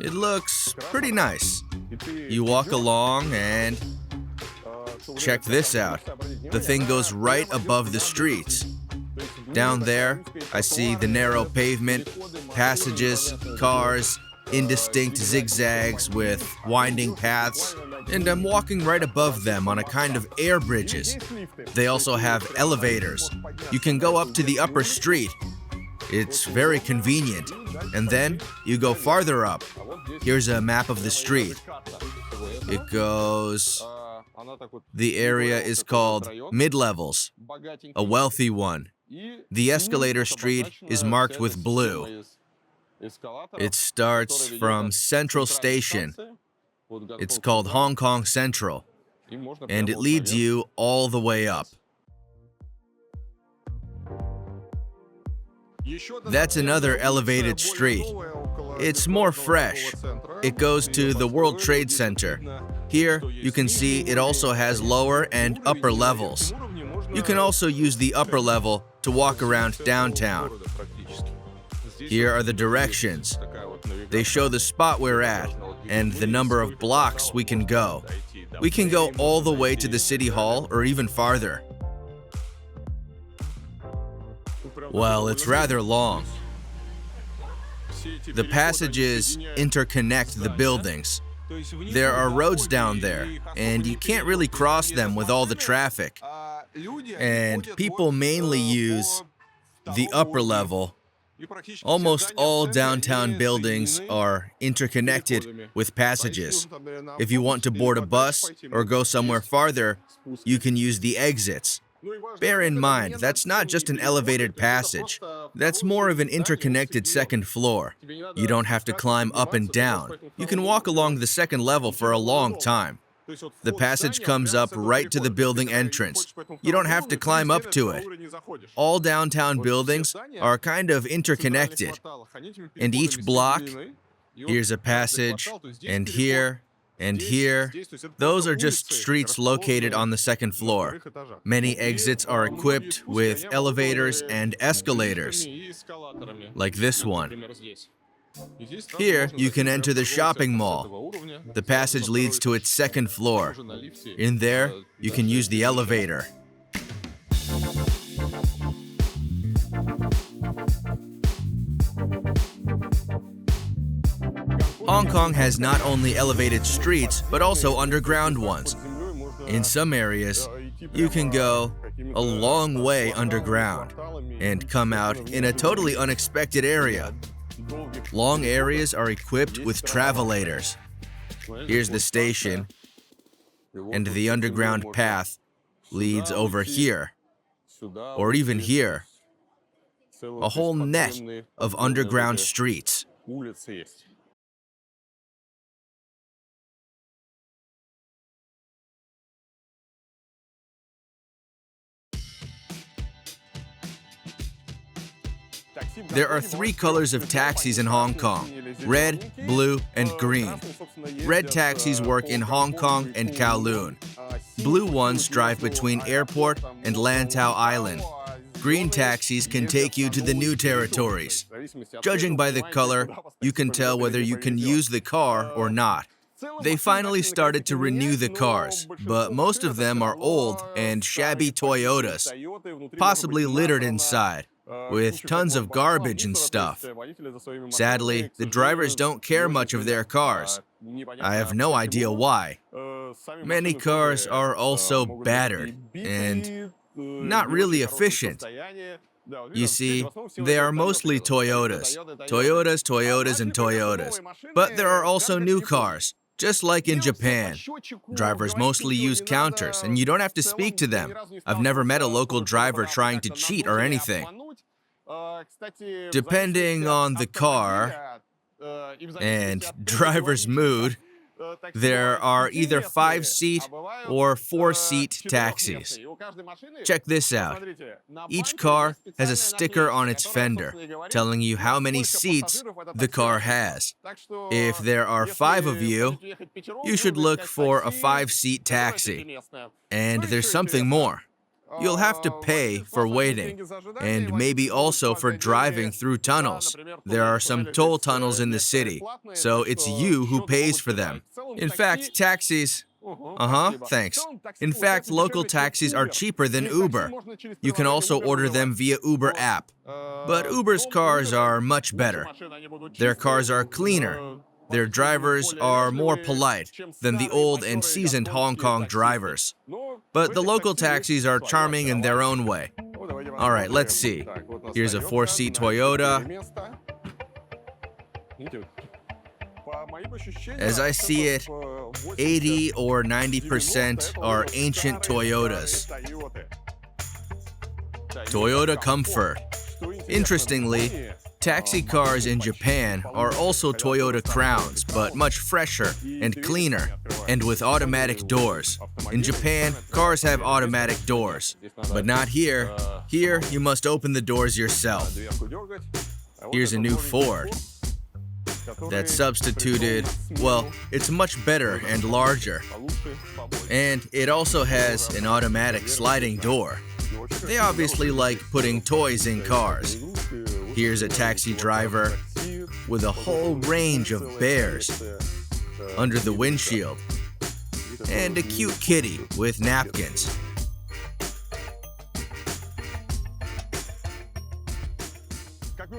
It looks pretty nice. You walk along and check this out. The thing goes right above the streets. Down there, I see the narrow pavement, passages, cars, indistinct zigzags with winding paths, and I'm walking right above them on a kind of air bridges. They also have elevators. You can go up to the upper street. It's very convenient. And then you go farther up. Here's a map of the street. It goes... The area is called mid-levels, a wealthy one. The escalator street is marked with blue. It starts from Central Station. It's called Hong Kong Central, and it leads you all the way up. That's another elevated street. It's more fresh. It goes to the World Trade Center. Here, you can see it also has lower and upper levels. You can also use the upper level to walk around downtown. Here are the directions. They show the spot we're at and the number of blocks we can go. We can go all the way to the City Hall or even farther. Well, it's rather long. The passages interconnect the buildings. There are roads down there, and you can't really cross them with all the traffic. And people mainly use the upper level. Almost all downtown buildings are interconnected with passages. If you want to board a bus or go somewhere farther, you can use the exits. Bear in mind, that's not just an elevated passage. That's more of an interconnected second floor. You don't have to climb up and down. You can walk along the second level for a long time. The passage comes up right to the building entrance. You don't have to climb up to it. All downtown buildings are kind of interconnected, and each block Here's a passage, and here, and here. Those are just streets located on the second floor. Many exits are equipped with elevators and escalators, like this one. Here, you can enter the shopping mall. The passage leads to its second floor. In there, you can use the elevator. Hong Kong has not only elevated streets, but also underground ones. In some areas, you can go a long way underground and come out in a totally unexpected area. Long areas are equipped with travelators. Here's the station, and the underground path leads over here, or even here. A whole net of underground streets. There are three colors of taxis in Hong Kong: red, blue, and green. Red taxis work in Hong Kong and Kowloon. Blue ones drive between Airport and Lantau Island. Green taxis can take you to the new territories. Judging by the color, you can tell whether you can use the car or not. They finally started to renew the cars, but most of them are old and shabby Toyotas, possibly littered inside, with tons of garbage and stuff. Sadly, the drivers don't care much of their cars. I have no idea why. Many cars are also battered and not really efficient. You see, they are mostly Toyotas. Toyotas, Toyotas, and Toyotas. But there are also new cars, just like in Japan. Drivers mostly use counters, and you don't have to speak to them. I've never met a local driver trying to cheat or anything. Depending on the car and driver's mood, there are either 5-seat or 4-seat taxis. Check this out. Each car has a sticker on its fender telling you how many seats the car has. If there are 5 of you, you should look for a 5-seat taxi. And there's something more. You'll have to pay for waiting, and maybe also for driving through tunnels. There are some toll tunnels in the city, so it's you who pays for them. In fact, taxis... thanks. In fact, local taxis are cheaper than Uber. You can also order them via Uber app. But Uber's cars are much better. Their cars are cleaner. Their drivers are more polite than the old and seasoned Hong Kong drivers. But the local taxis are charming in their own way. All right, let's see. Here's a 4-seat Toyota. As I see it, 80 or 90% are ancient Toyotas. Toyota Comfort. Interestingly, taxi cars in Japan are also Toyota Crowns, but much fresher and cleaner, and with automatic doors. In Japan, cars have automatic doors, but not here. Here, you must open the doors yourself. Here's a new Ford that substituted, well, it's much better and larger. And it also has an automatic sliding door. They obviously like putting toys in cars. Here's a taxi driver with a whole range of bears under the windshield, and a cute kitty with napkins.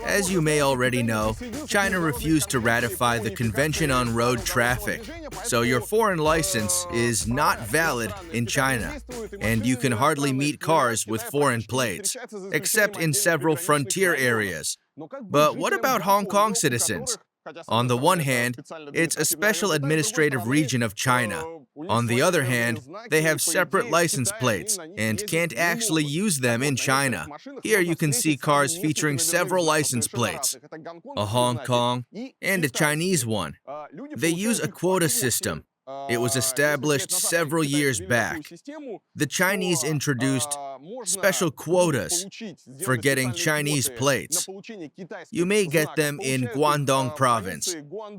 As you may already know, China refused to ratify the Convention on Road Traffic, so your foreign license is not valid in China, and you can hardly meet cars with foreign plates, except in several frontier areas. But what about Hong Kong citizens? On the one hand, it's a special administrative region of China. On the other hand, they have separate license plates and can't actually use them in China. Here you can see cars featuring several license plates, a Hong Kong and a Chinese one. They use a quota system. It was established several years back. The Chinese introduced special quotas for getting Chinese plates. You may get them in Guangdong province.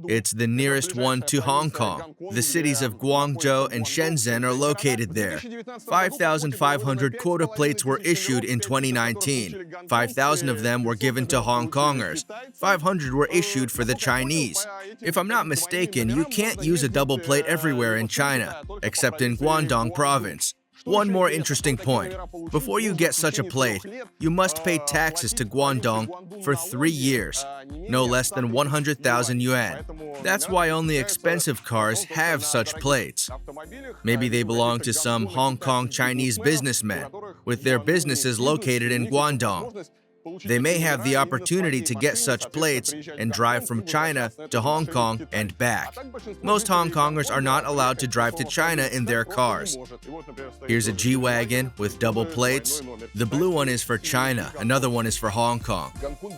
It's the nearest one to Hong Kong. The cities of Guangzhou and Shenzhen are located there. 5,500 quota plates were issued in 2019. 5,000 of them were given to Hong Kongers. 500 were issued for the Chinese. If I'm not mistaken, you can't use a double plate everywhere in China, except in Guangdong province. One more interesting point. Before you get such a plate, you must pay taxes to Guangdong for 3 years, no less than 100,000 yuan. That's why only expensive cars have such plates. Maybe they belong to some Hong Kong Chinese businessmen, with their businesses located in Guangdong. They may have the opportunity to get such plates and drive from China to Hong Kong and back. Most Hong Kongers are not allowed to drive to China in their cars. Here's a G-Wagon with double plates. The blue one is for China, another one is for Hong Kong.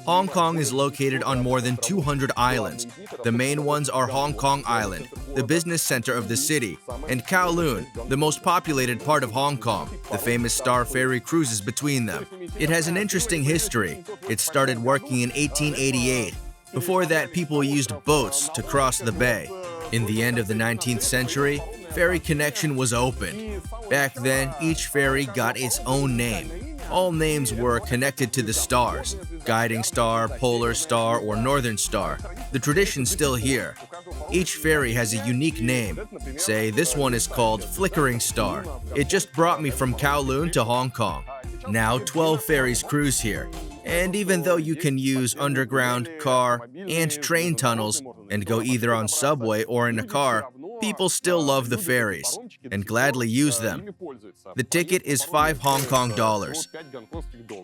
Hong Kong is located on more than 200 islands. The main ones are Hong Kong Island, the business center of the city, and Kowloon, the most populated part of Hong Kong. The famous Star Ferry cruises between them. It has an interesting history. It started working in 1888. Before that, people used boats to cross the bay. In the end of the 19th century, ferry connection was opened. Back then, each ferry got its own name. All names were connected to the stars: Guiding Star, Polar Star, or Northern Star. The tradition's still here. Each ferry has a unique name. Say, this one is called Flickering Star. It just brought me from Kowloon to Hong Kong. Now 12 ferries cruise here. And even though you can use underground, car, and train tunnels and go either on subway or in a car, people still love the ferries and gladly use them. The ticket is 5 Hong Kong dollars.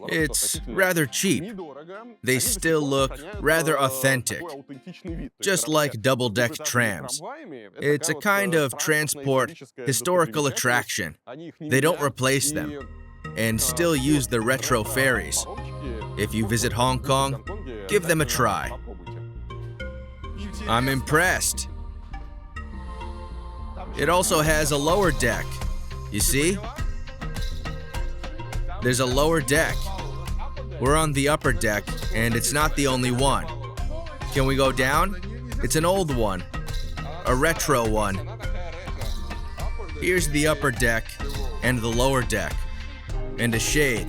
It's rather cheap. They still look rather authentic, just like double-deck trams. It's a kind of transport historical attraction. They don't replace them and still use the retro ferries. If you visit Hong Kong, give them a try. I'm impressed. It also has a lower deck. You see? There's a lower deck. We're on the upper deck, and it's not the only one. Can we go down? It's an old one, a retro one. Here's the upper deck and the lower deck. And a shade.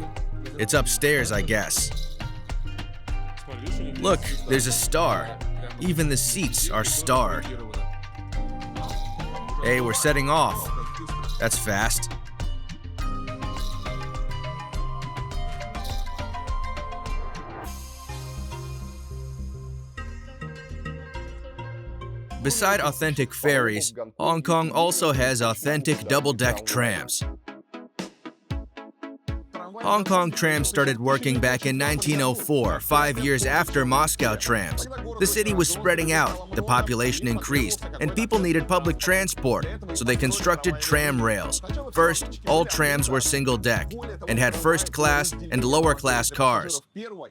It's upstairs, I guess. Look, there's a star. Even the seats are starred. Hey, we're setting off. That's fast. Beside authentic ferries, Hong Kong also has authentic double-deck trams. Hong Kong trams started working back in 1904, 5 years after Moscow trams. The city was spreading out, the population increased, and people needed public transport, so they constructed tram rails. First, all trams were single-deck and had first-class and lower-class cars.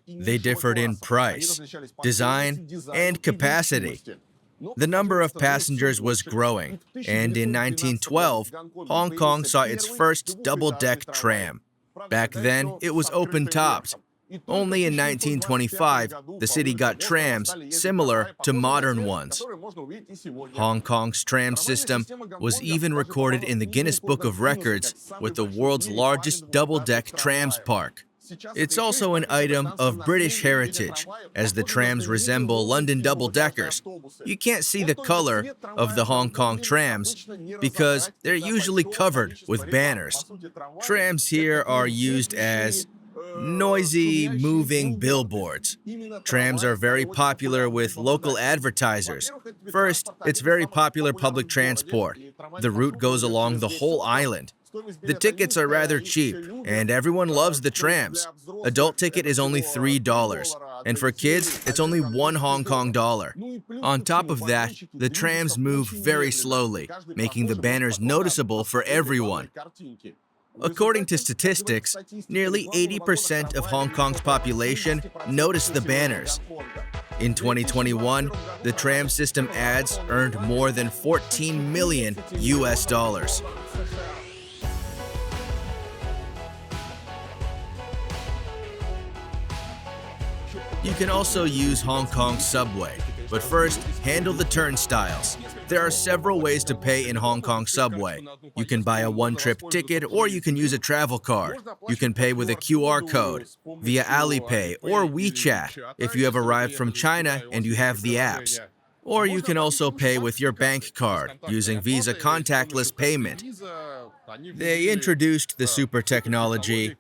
They differed in price, design, and capacity. The number of passengers was growing, and in 1912, Hong Kong saw its first double-deck tram. Back then, it was open-topped. Only in 1925, the city got trams similar to modern ones. Hong Kong's tram system was even recorded in the Guinness Book of Records with the world's largest double-deck trams park. It's also an item of British heritage, as the trams resemble London double-deckers. You can't see the color of the Hong Kong trams because they're usually covered with banners. Trams here are used as noisy, moving billboards. Trams are very popular with local advertisers. First, it's very popular public transport. The route goes along the whole island. The tickets are rather cheap, and everyone loves the trams. Adult ticket is only $3, and for kids, it's only 1 Hong Kong dollar. On top of that, the trams move very slowly, making the banners noticeable for everyone. According to statistics, nearly 80% of Hong Kong's population notice the banners. In 2021, the tram system ads earned more than $14 million US. You can also use Hong Kong's subway, but first, handle the turnstiles. There are several ways to pay in Hong Kong subway. You can buy a one-trip ticket, or you can use a travel card. You can pay with a QR code, via Alipay or WeChat if you have arrived from China and you have the apps. Or you can also pay with your bank card using Visa contactless payment. They introduced the super technology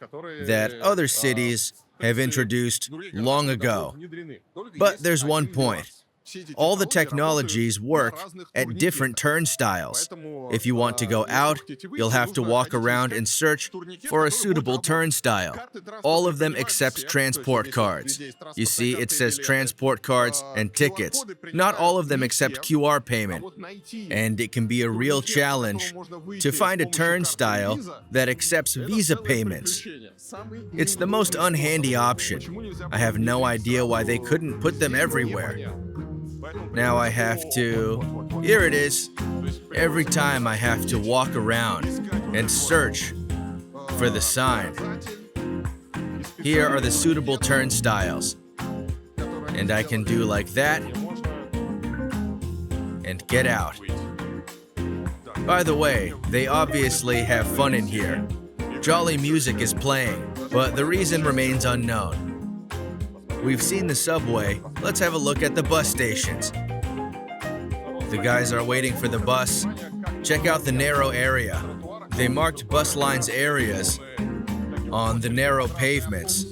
that other cities have introduced long ago. But there's one point. All the technologies work at different turnstiles. If you want to go out, you'll have to walk around and search for a suitable turnstile. All of them accept transport cards. You see, it says transport cards and tickets. Not all of them accept QR payment. And it can be a real challenge to find a turnstile that accepts Visa payments. It's the most unhandy option. I have no idea why they couldn't put them everywhere. Now I have to... Here it is. Every time I have to walk around and search for the sign. Here are the suitable turnstiles. And I can do like that and get out. By the way, they obviously have fun in here. Jolly music is playing, but the reason remains unknown. We've seen the subway, let's have a look at the bus stations. The guys are waiting for the bus. Check out the narrow area. They marked bus lines areas on the narrow pavements,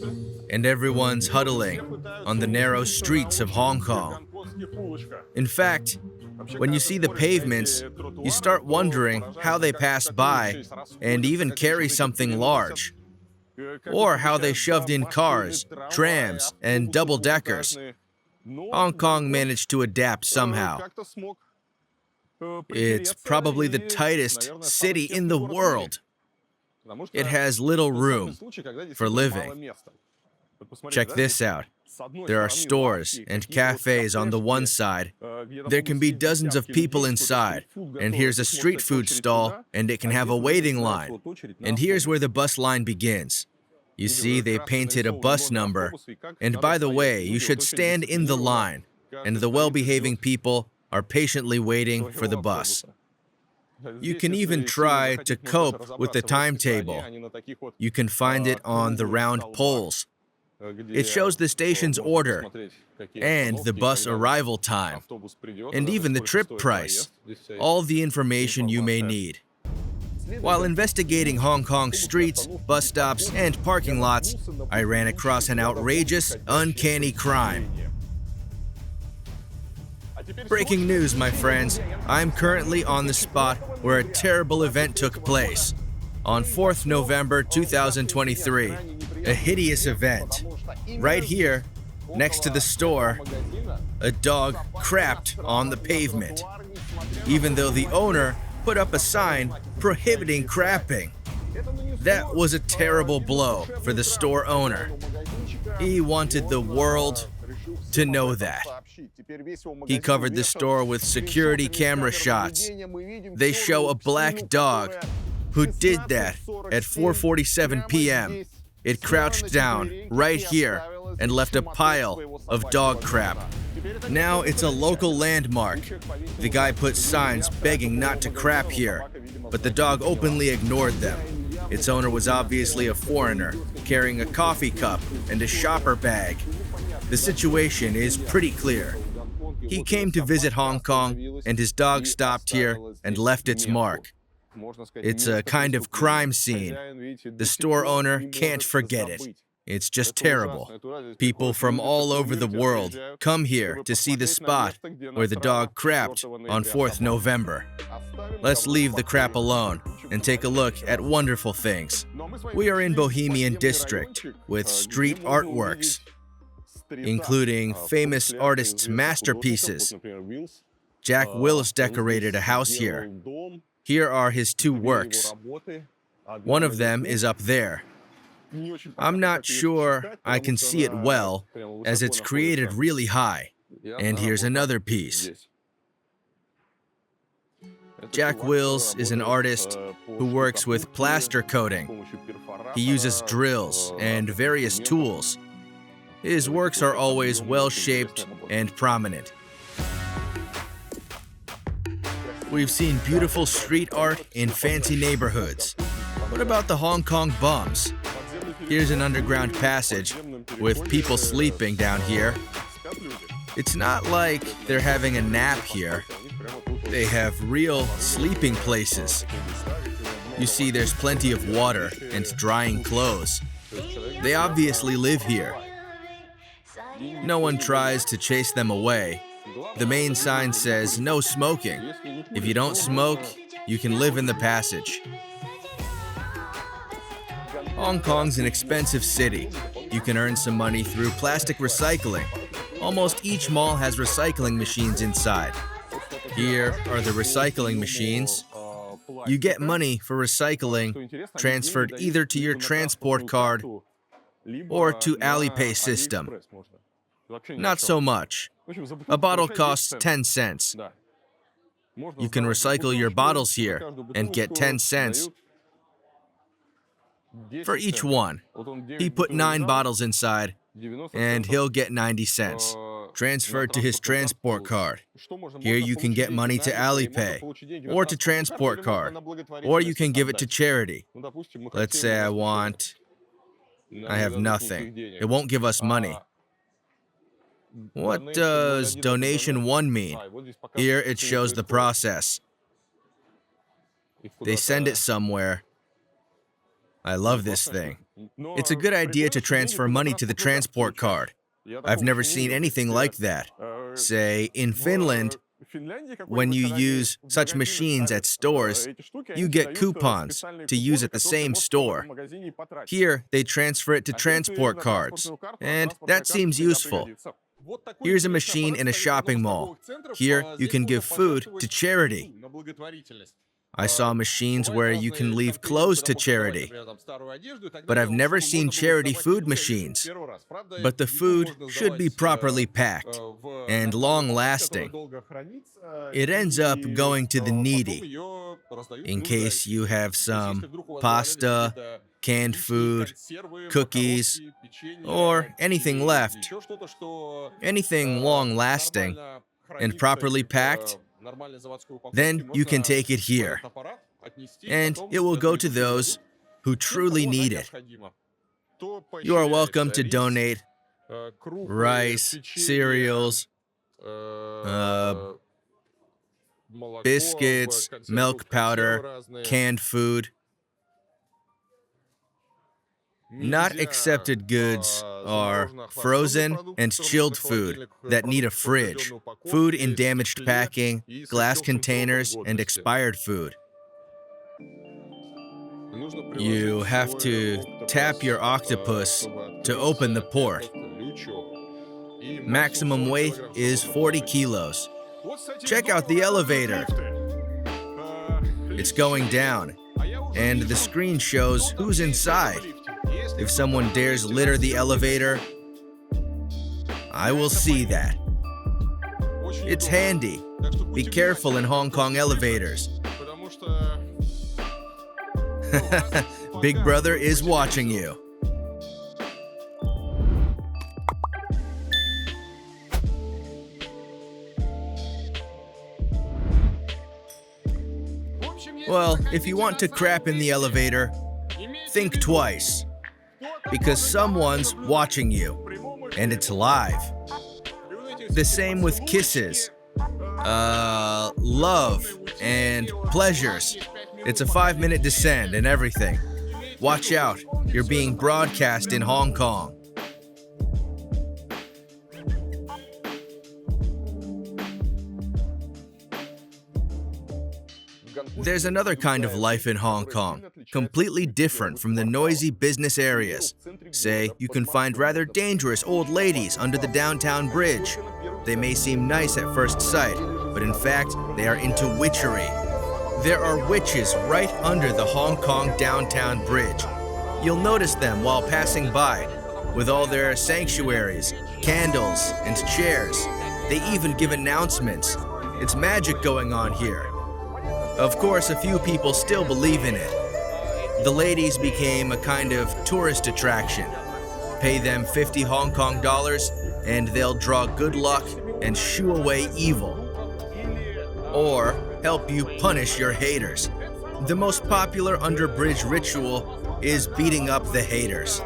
and everyone's huddling on the narrow streets of Hong Kong. In fact, when you see the pavements, you start wondering how they pass by and even carry something large. Or how they shoved in cars, trams, and double-deckers. Hong Kong managed to adapt somehow. It's probably the tightest city in the world. It has little room for living. Check this out. There are stores and cafes on the one side. There can be dozens of people inside. And here's a street food stall, and it can have a waiting line. And here's where the bus line begins. You see, they painted a bus number. And by the way, you should stand in the line, and the well-behaving people are patiently waiting for the bus. You can even try to cope with the timetable. You can find it on the round poles. It shows the station's order and the bus arrival time, and even the trip price, all the information you may need. While investigating Hong Kong streets, bus stops, and parking lots, I ran across an outrageous, uncanny crime. Breaking news, my friends. I'm currently on the spot where a terrible event took place. On 4th November 2023, a hideous event. Right here, next to the store, a dog crapped on the pavement, even though the owner put up a sign prohibiting crapping. That was a terrible blow for the store owner. He wanted the world to know that. He covered the store with security camera shots. They show a black dog who did that at 4:47 p.m. It crouched down right here and left a pile of dog crap. Now it's a local landmark. The guy put signs begging not to crap here, but the dog openly ignored them. Its owner was obviously a foreigner, carrying a coffee cup and a shopper bag. The situation is pretty clear. He came to visit Hong Kong, and his dog stopped here and left its mark. It's a kind of crime scene. The store owner can't forget it. It's just terrible. People from all over the world come here to see the spot where the dog crapped on 4th November. Let's leave the crap alone and take a look at wonderful things. We are in Bohemian District with street artworks, including famous artists' masterpieces. Jack Wills decorated a house here. Here are his two works. One of them is up there. I'm not sure I can see it well, as it's created really high. And here's another piece. Jack Wills is an artist who works with plaster coating. He uses drills and various tools. His works are always well-shaped and prominent. We've seen beautiful street art in fancy neighborhoods. What about the Hong Kong bums? Here's an underground passage with people sleeping down here. It's not like they're having a nap here. They have real sleeping places. You see, there's plenty of water and drying clothes. They obviously live here. No one tries to chase them away. The main sign says no smoking. If you don't smoke, you can live in the passage. Hong Kong's an expensive city. You can earn some money through plastic recycling. Almost each mall has recycling machines inside. Here are the recycling machines. You get money for recycling transferred either to your transport card or to Alipay system. Not so much. A bottle costs 10 cents. You can recycle your bottles here and get 10 cents for each one. He put 9 bottles inside and he'll get 90 cents, transferred to his transport card. Here you can get money to Alipay or to transport card, or you can give it to charity. Let's say I have nothing. It won't give us money. What does donation 1 mean? Here it shows the process. They send it somewhere. I love this thing. It's a good idea to transfer money to the transport card. I've never seen anything like that. Say, in Finland, when you use such machines at stores, you get coupons to use at the same store. Here, they transfer it to transport cards, and that seems useful. Here's a machine in a shopping mall. Here, you can give food to charity. I saw machines where you can leave clothes to charity, but I've never seen charity food machines. But the food should be properly packed and long-lasting. It ends up going to the needy, in case you have some pasta, canned food, cookies, or anything left. Anything long-lasting and properly packed, then you can take it here, and it will go to those who truly need it. You are welcome to donate rice, cereals, biscuits, milk powder, canned food. Not accepted goods are frozen and chilled food that need a fridge, food in damaged packing, glass containers, and expired food. You have to tap your octopus to open the port. Maximum weight is 40 kilos. Check out the elevator. It's going down, and the screen shows who's inside. If someone dares litter the elevator, I will see that. It's handy. Be careful in Hong Kong elevators. Big Brother is watching you. Well, if you want to crap in the elevator, think twice. Because someone's watching you, and it's live. The same with kisses, love, and pleasures. It's a 5-minute descent and everything. Watch out, you're being broadcast in Hong Kong. There's another kind of life in Hong Kong, completely different from the noisy business areas. Say, you can find rather dangerous old ladies under the downtown bridge. They may seem nice at first sight, but in fact, they are into witchery. There are witches right under the Hong Kong downtown bridge. You'll notice them while passing by, with all their sanctuaries, candles, and chairs. They even give announcements. It's magic going on here. Of course, a few people still believe in it. The ladies became a kind of tourist attraction. Pay them 50 Hong Kong dollars and they'll draw good luck and shoo away evil. Or help you punish your haters. The most popular underbridge ritual is beating up the haters.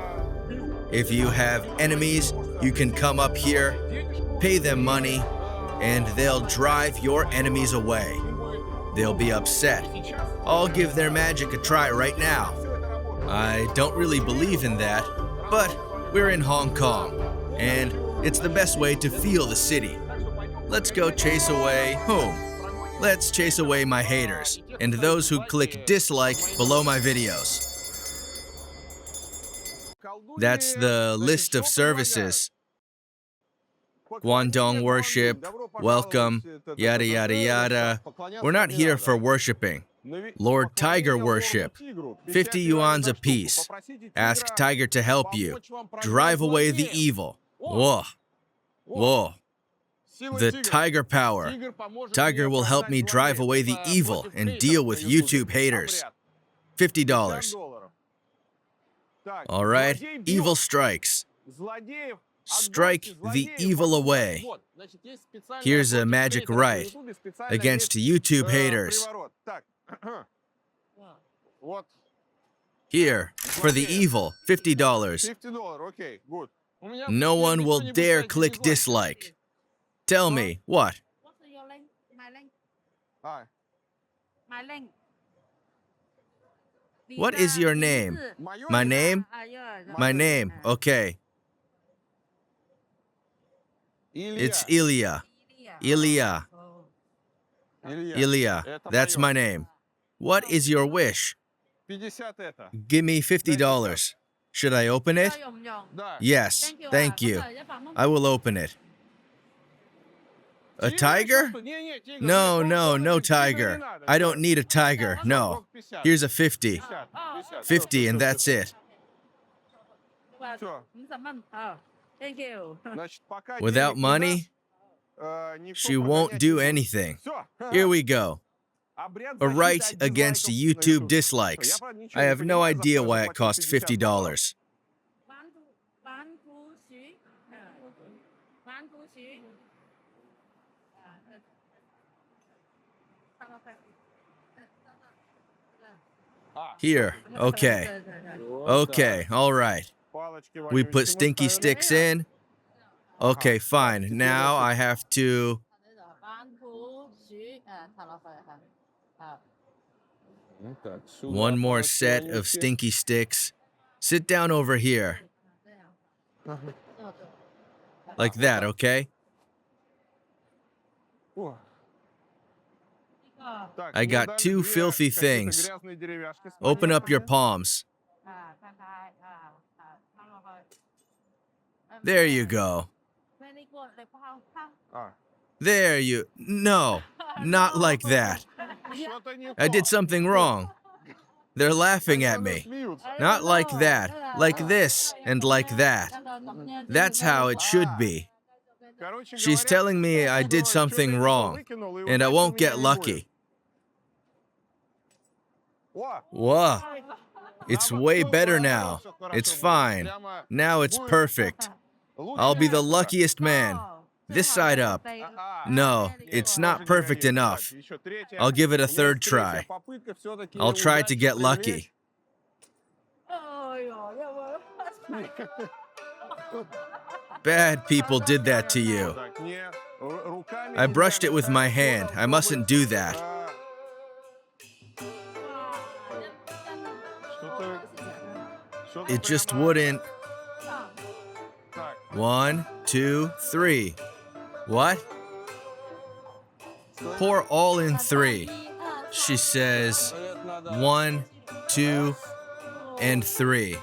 If you have enemies, you can come up here, pay them money, and they'll drive your enemies away. They'll be upset. I'll give their magic a try right now. I don't really believe in that, but we're in Hong Kong, and it's the best way to feel the city. Let's go chase away whom? Let's chase away my haters and those who click dislike below my videos. That's the list of services. Guangdong worship, welcome, yada yada yada. We're not here for worshiping. Lord Tiger worship, 50 yuans a piece. Ask Tiger to help you. Drive away the evil. Whoa. Whoa. The Tiger power. Tiger will help me drive away the evil and deal with YouTube haters. $50. All right, evil strikes. Strike the evil away. Here's a magic right against YouTube haters. Here, for the evil, $50. No one will dare click dislike. Tell me, what? What's your link? My link. My link. What is your name? My name? My name, okay. It's Ilya. Ilya. Ilya, that's my name. What is your wish? Give me $50. Should I open it? Yes, thank you. I will open it. A tiger? No, no tiger. I don't need a tiger, no. Here's a 50. 50 and that's it. Without money, she won't do anything. Here we go. A right against YouTube dislikes. I have no idea why it cost $50. Here, okay. Okay, all right. We put stinky sticks in. Okay, fine. Now I have to... One more set of stinky sticks. Sit down over here. Like that, okay? I got two filthy things. Open up your palms. There you go. There you... No, not like that. I did something wrong. They're laughing at me. Not like that. Like this and like that. That's how it should be. She's telling me I did something wrong, and I won't get lucky. Whoa. It's way better now. It's fine. Now it's perfect. I'll be the luckiest man. This side up. No, it's not perfect enough. I'll give it a third try. I'll try to get lucky. Bad people did that to you. I brushed it with my hand. I mustn't do that. It just wouldn't. 1, 2, 3. What? Pour all in 3. She says 1, 2, and 3.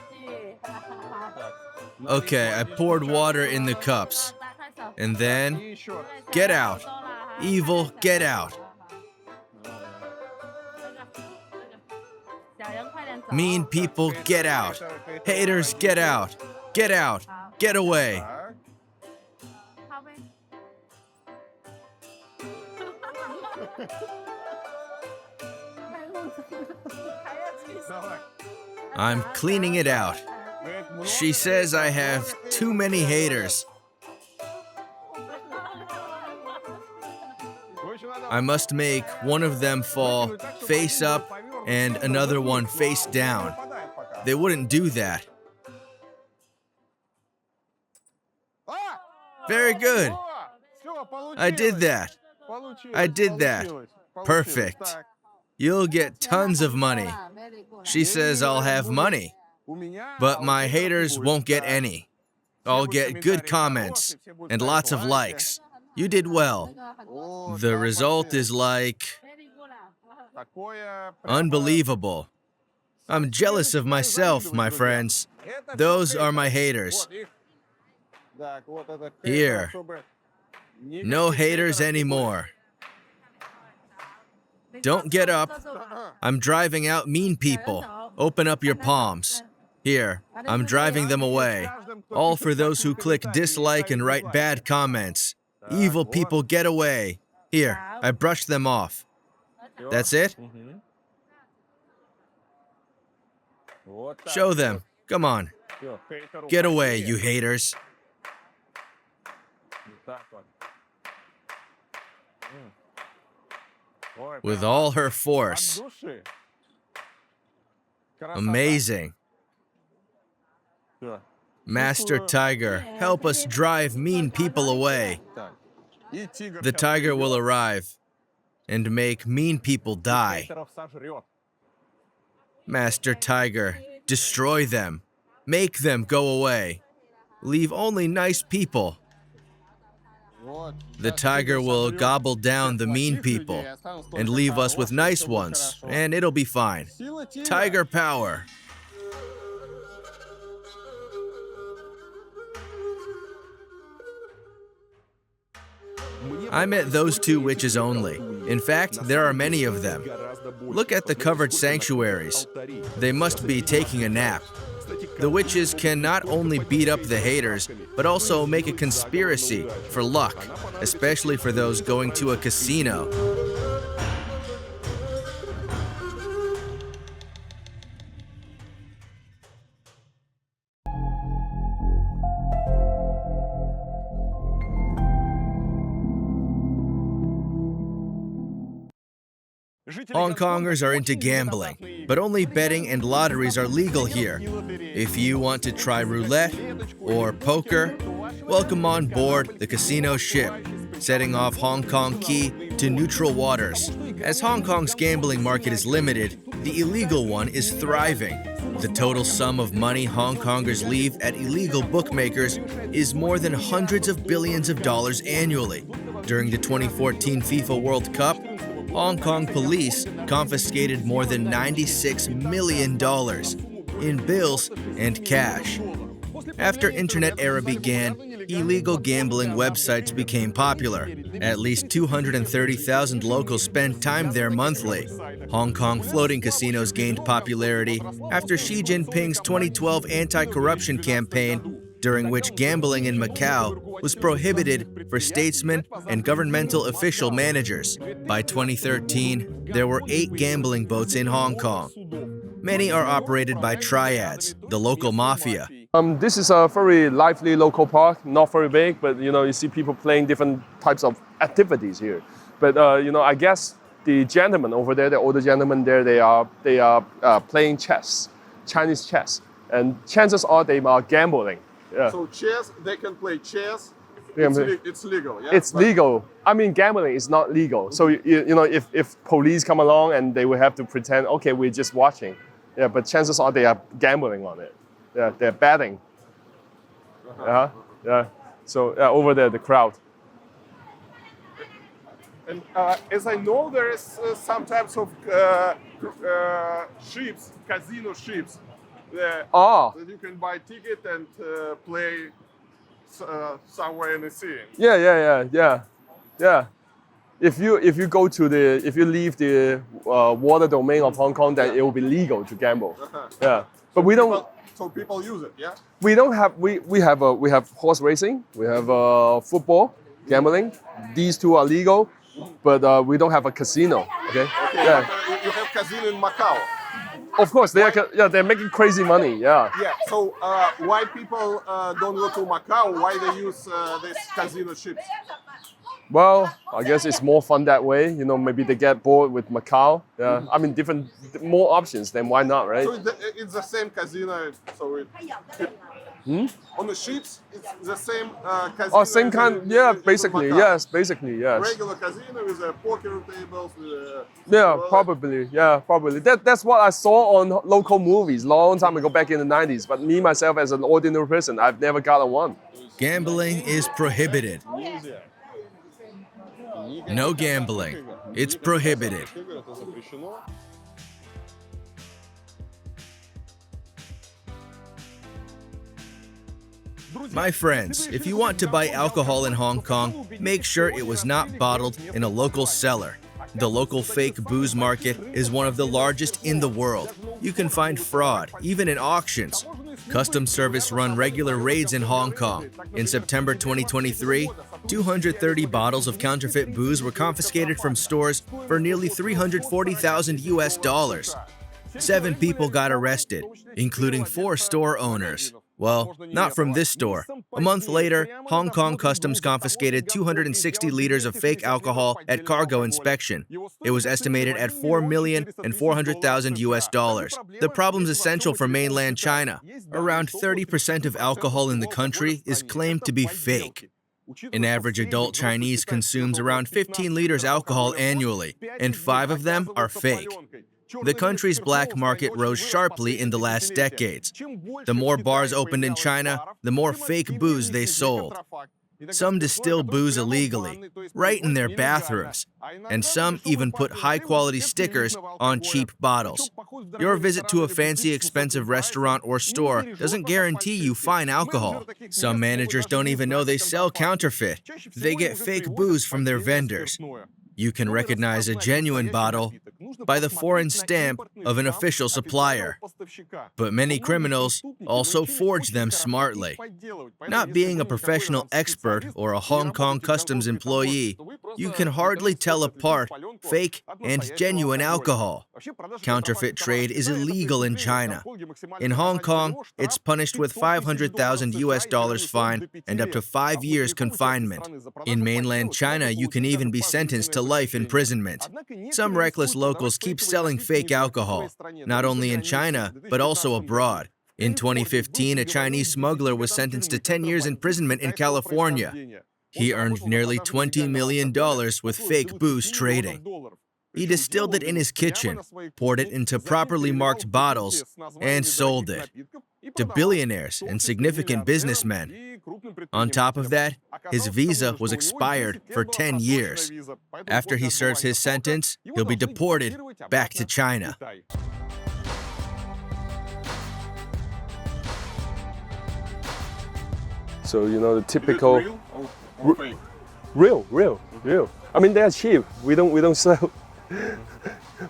Okay, I poured water in the cups. And then, get out. Evil, get out. Mean people, get out. Haters, get out. Get out. Get away. I'm cleaning it out. She says I have too many haters. I must make one of them fall face up and another one face down. They wouldn't do that. Very good. I did that. I did that. Perfect. You'll get tons of money. She says I'll have money, but my haters won't get any. I'll get good comments and lots of likes. You did well. The result is like unbelievable. I'm jealous of myself, my friends. Those are my haters. Here. No haters anymore. Don't get up. I'm driving out mean people. Open up your palms. Here, I'm driving them away. All for those who click dislike and write bad comments. Evil people, get away. Here, I brushed them off. That's it? Show them. Come on. Get away, you haters. With all her force. Amazing. Master Tiger, help us drive mean people away. The tiger will arrive and make mean people die. Master Tiger, destroy them. Make them go away. Leave only nice people. The tiger will gobble down the mean people and leave us with nice ones, and it'll be fine. Tiger power. I met those two witches only. In fact, there are many of them. Look at the covered sanctuaries. They must be taking a nap. The witches can not only beat up the haters, but also make a conspiracy for luck, especially for those going to a casino. Hong Kongers are into gambling, but only betting and lotteries are legal here. If you want to try roulette or poker, welcome on board the casino ship, setting off Hong Kong Quay to neutral waters. As Hong Kong's gambling market is limited, the illegal one is thriving. The total sum of money Hong Kongers leave at illegal bookmakers is more than hundreds of billions of dollars annually. During the 2014 FIFA World Cup, Hong Kong police confiscated more than $96 million in bills and cash. After internet era began, illegal gambling websites became popular. At least 230,000 locals spend time there monthly. Hong Kong floating casinos gained popularity after Xi Jinping's 2012 anti-corruption campaign, during which gambling in Macau was prohibited for statesmen and governmental official managers. By 2013, there were 8 gambling boats in Hong Kong. Many are operated by triads, the local mafia. This is a very lively local park, not very big, but you see people playing different types of activities here. But I guess the gentlemen over there, the older gentlemen there, they are playing chess, Chinese chess, and chances are they are gambling. Yeah. So chess, they can play chess. Gambling. It's legal. Yeah? It's legal. I mean, gambling is not legal. So if police come along and they will have to pretend, okay, we're just watching. Yeah, but chances are they are gambling on it. Yeah, they're betting. Yeah. So over there, the crowd. And as I know, there is some types of ships, casino ships. That you can buy ticket and play somewhere in the sea. Yeah. If you leave the water domain of Hong Kong, then it will be legal to gamble. Yeah, but we don't. So people use it, yeah. We don't have. We have horse racing. We have football, gambling. These two are legal, but we don't have a casino. Okay. Yeah. You have casino in Macau. Of course, they're making crazy money. Yeah. Yeah. So why people don't go to Macau? Why they use these casino ships? Well, I guess it's more fun that way. You know, maybe they get bored with Macau. Yeah. I mean, more options. Then why not, right? So it's the same casino. So on the ships, it's the same casino. Oh, same kind. Yeah, basically. Yes, basically. Yes. Regular casino with poker tables. Yeah, probably. Yeah, probably. That's what I saw on local movies long time ago, back in the 90s. But me, myself, as an ordinary person, I've never gotten one. Gambling is prohibited. No gambling. It's prohibited. My friends, if you want to buy alcohol in Hong Kong, make sure it was not bottled in a local cellar. The local fake booze market is one of the largest in the world. You can find fraud, even in auctions. Customs Service run regular raids in Hong Kong. In September 2023, 230 bottles of counterfeit booze were confiscated from stores for nearly $340,000 US. 7 people got arrested, including 4 store owners. Well, not from this store. A month later, Hong Kong Customs confiscated 260 liters of fake alcohol at cargo inspection. It was estimated at $4,400,000 US. The problem's essential for mainland China. Around 30% of alcohol in the country is claimed to be fake. An average adult Chinese consumes around 15 liters alcohol annually, and 5 of them are fake. The country's black market rose sharply in the last decades. The more bars opened in China, the more fake booze they sold. Some distill booze illegally, right in their bathrooms, and some even put high-quality stickers on cheap bottles. Your visit to a fancy, expensive restaurant or store doesn't guarantee you fine alcohol. Some managers don't even know they sell counterfeit. They get fake booze from their vendors. You can recognize a genuine bottle by the foreign stamp of an official supplier. But many criminals also forge them smartly. Not being a professional expert or a Hong Kong customs employee, you can hardly tell apart fake and genuine alcohol. Counterfeit trade is illegal in China. In Hong Kong, it's punished with $500,000 US fine and up to 5 years confinement. In mainland China, you can even be sentenced to life imprisonment. Some reckless locals keep selling fake alcohol, not only in China, but also abroad. In 2015, a Chinese smuggler was sentenced to 10 years imprisonment in California. He earned nearly $20 million with fake booze trading. He distilled it in his kitchen, poured it into properly marked bottles, and sold it to billionaires and significant businessmen. On top of that, his visa was expired for 10 years. After he serves his sentence, he'll be deported back to China. So, you know, the typical... Real. I mean, they're cheap. We don't sell...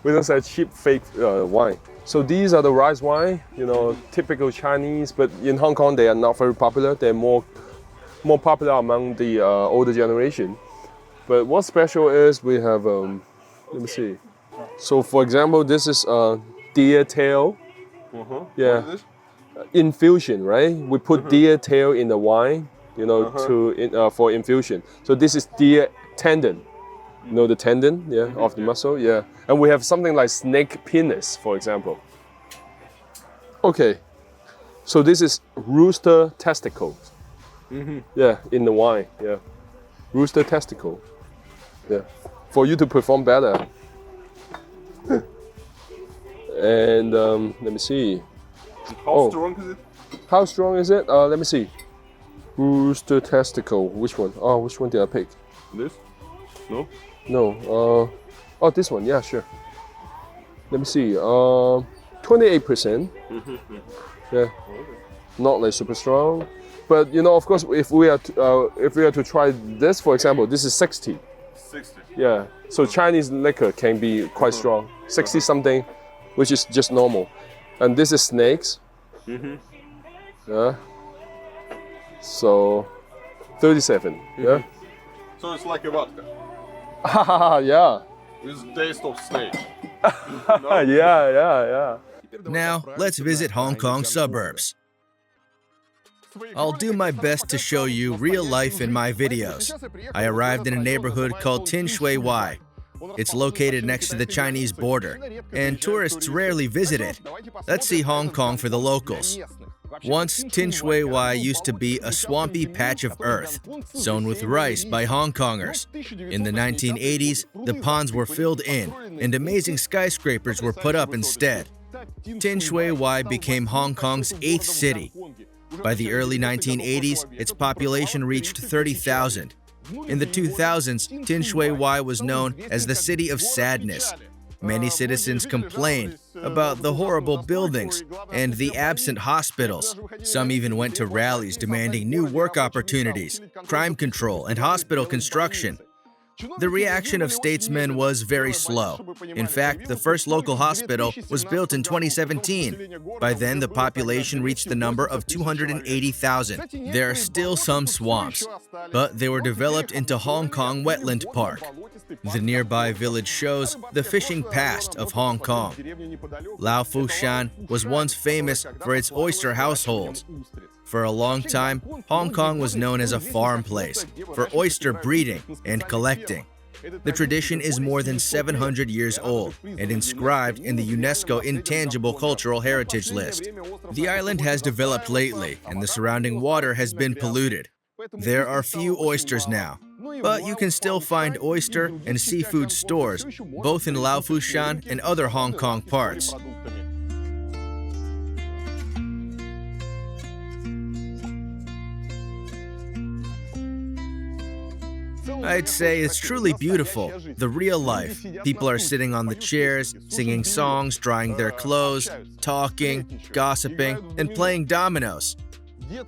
we don't sell cheap fake wine. So these are the rice wine, you know, typical Chinese, but in Hong Kong they are not very popular. They're more popular among the older generation. But what's special is we have, let me see. So for example, this is deer tail. Yeah, infusion, right? We put deer tail in the wine, you know, for infusion. So this is deer tendon. You know the tendon, yeah, of the muscle, yeah. And we have something like snake penis, for example. Okay, so this is rooster testicles. Yeah, in the wine, yeah. Rooster testicle, yeah. For you to perform better. And let me see. How strong is it? How strong is it? Let me see. Rooster testicle, which one? Oh, which one did I pick? This? No? No, oh, this one, yeah, sure. Let me see, 28%. Yeah, not like super strong. But, you know, of course, if we are to try this, for example, this is 60. 60. Yeah, so Chinese liquor can be quite strong. 60 something, which is just normal. And this is snakes. Yeah. So, 37, yeah. So it's like a vodka. Yeah. With taste of snake. Yeah. Now, let's visit Hong Kong suburbs. I'll do my best to show you real life in my videos. I arrived in a neighborhood called Tin Shui Wai. It's located next to the Chinese border, and tourists rarely visit it. Let's see Hong Kong for the locals. Once, Tin Shui Wai used to be a swampy patch of earth, sown with rice by Hong Kongers. In the 1980s, the ponds were filled in, and amazing skyscrapers were put up instead. Tin Shui Wai became Hong Kong's 8th city. By the early 1980s, its population reached 30,000. In the 2000s, Tin Shui Wai was known as the City of Sadness. Many citizens complained about the horrible buildings and the absent hospitals. Some even went to rallies demanding new work opportunities, crime control, and hospital construction. The reaction of statesmen was very slow. In fact, the first local hospital was built in 2017. By then, the population reached the number of 280,000. There are still some swamps, but they were developed into Hong Kong Wetland Park. The nearby village shows the fishing past of Hong Kong. Lau Fushan was once famous for its oyster households. For a long time, Hong Kong was known as a farm place for oyster breeding and collecting. The tradition is more than 700 years old and inscribed in the UNESCO Intangible Cultural Heritage List. The island has developed lately, and the surrounding water has been polluted. There are few oysters now, but you can still find oyster and seafood stores, both in Lau Fushan and other Hong Kong parts. I'd say it's truly beautiful, the real life. People are sitting on the chairs, singing songs, drying their clothes, talking, gossiping, and playing dominoes.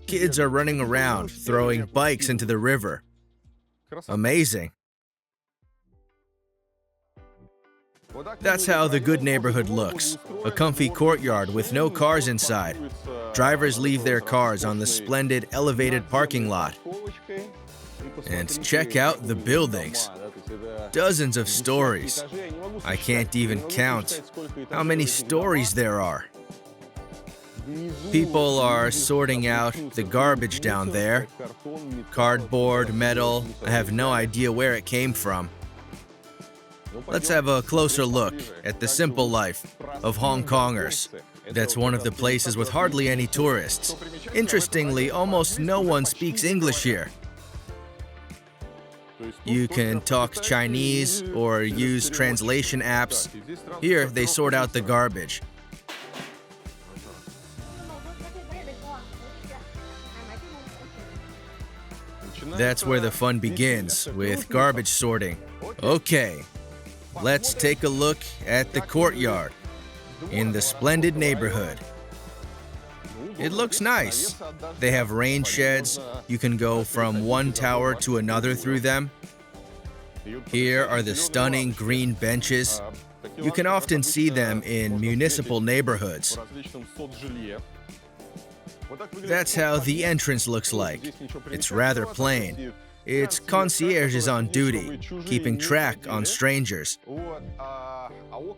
Kids are running around, throwing bikes into the river. Amazing. That's how the good neighborhood looks. A comfy courtyard with no cars inside. Drivers leave their cars on the splendid elevated parking lot. And check out the buildings. Dozens of stories. I can't even count how many stories there are. People are sorting out the garbage down there. Cardboard, metal, I have no idea where it came from. Let's have a closer look at the simple life of Hong Kongers. That's one of the places with hardly any tourists. Interestingly, almost no one speaks English here. You can talk Chinese or use translation apps. Here, they sort out the garbage. That's where the fun begins, with garbage sorting. Okay, let's take a look at the courtyard in the splendid neighborhood. It looks nice. They have rain sheds. You can go from one tower to another through them. Here are the stunning green benches. You can often see them in municipal neighborhoods. That's how the entrance looks like. It's rather plain. Its concierge is on duty, keeping track on strangers.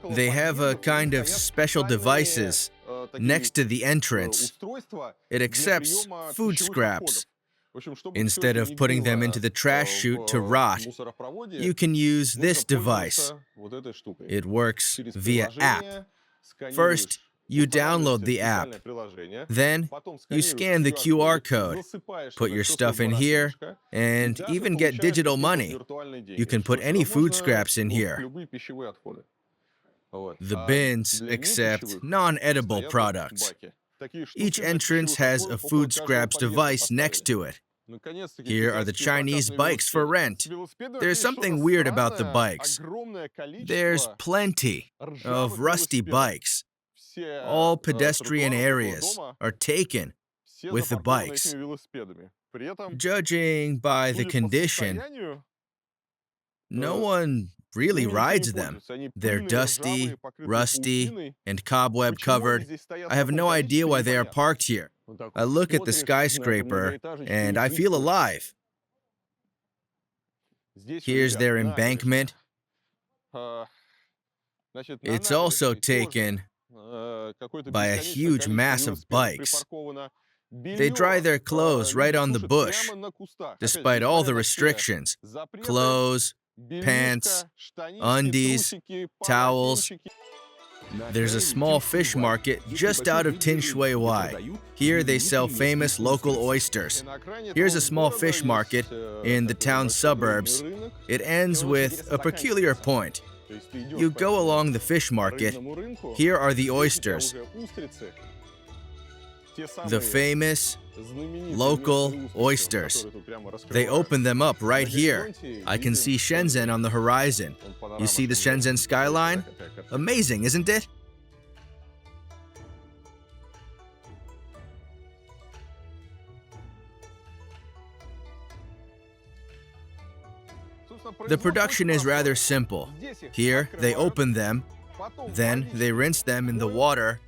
They have a kind of special devices next to the entrance. It accepts food scraps. Instead of putting them into the trash chute to rot, you can use this device. It works via app. First, you download the app. Then, you scan the QR code, put your stuff in here, and even get digital money. You can put any food scraps in here. The bins accept non-edible products. Each entrance has a food scraps device next to it. Here are the Chinese bikes for rent. There's something weird about the bikes. There's plenty of rusty bikes. All pedestrian areas are taken with the bikes. Judging by the condition, no one really rides them. They're dusty, rusty, and cobweb covered. I have no idea why they are parked here. I look at the skyscraper and I feel alive. Here's their embankment. It's also taken by a huge mass of bikes. They dry their clothes right on the bush, despite all the restrictions. Clothes, pants, undies, towels. There's a small fish market just out of Tin Shui Wai. Here they sell famous local oysters. Here's a small fish market in the town's suburbs. It ends with a peculiar point. You go along the fish market. Here are the oysters. The famous local oysters. They open them up right here. I can see Shenzhen on the horizon. You see the Shenzhen skyline? Amazing, isn't it? The production is rather simple. Here, they open them, then they rinse them in the water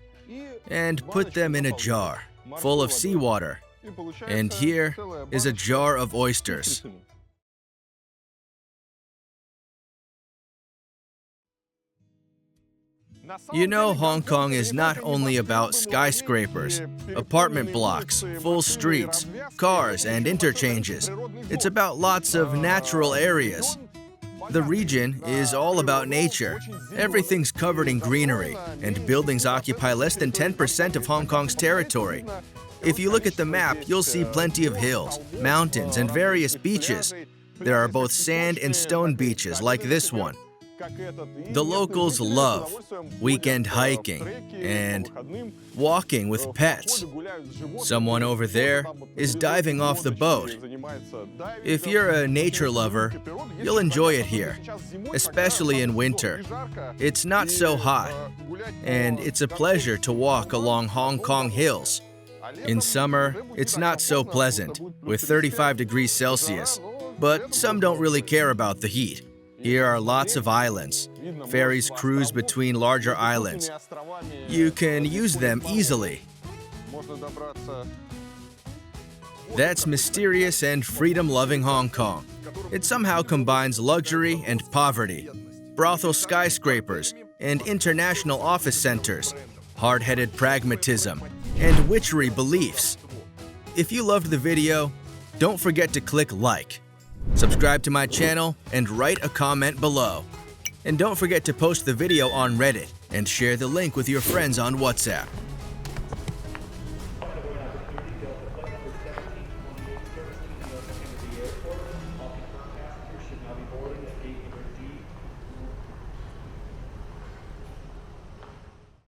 and put them in a jar full of seawater. And here is a jar of oysters. You know, Hong Kong is not only about skyscrapers, apartment blocks, full streets, cars, and interchanges. It's about lots of natural areas. The region is all about nature. Everything's covered in greenery, and buildings occupy less than 10% of Hong Kong's territory. If you look at the map, you'll see plenty of hills, mountains, and various beaches. There are both sand and stone beaches like this one. The locals love weekend hiking and walking with pets. Someone over there is diving off the boat. If you're a nature lover, you'll enjoy it here, especially in winter. It's not so hot, and it's a pleasure to walk along Hong Kong hills. In summer, it's not so pleasant, with 35 degrees Celsius, but some don't really care about the heat. Here are lots of islands. Ferries cruise between larger islands. You can use them easily. That's mysterious and freedom-loving Hong Kong. It somehow combines luxury and poverty, brothel skyscrapers and international office centers, hard-headed pragmatism, and witchery beliefs. If you loved the video, don't forget to click like. Subscribe to my channel and write a comment below. And don't forget to post the video on Reddit and share the link with your friends on WhatsApp.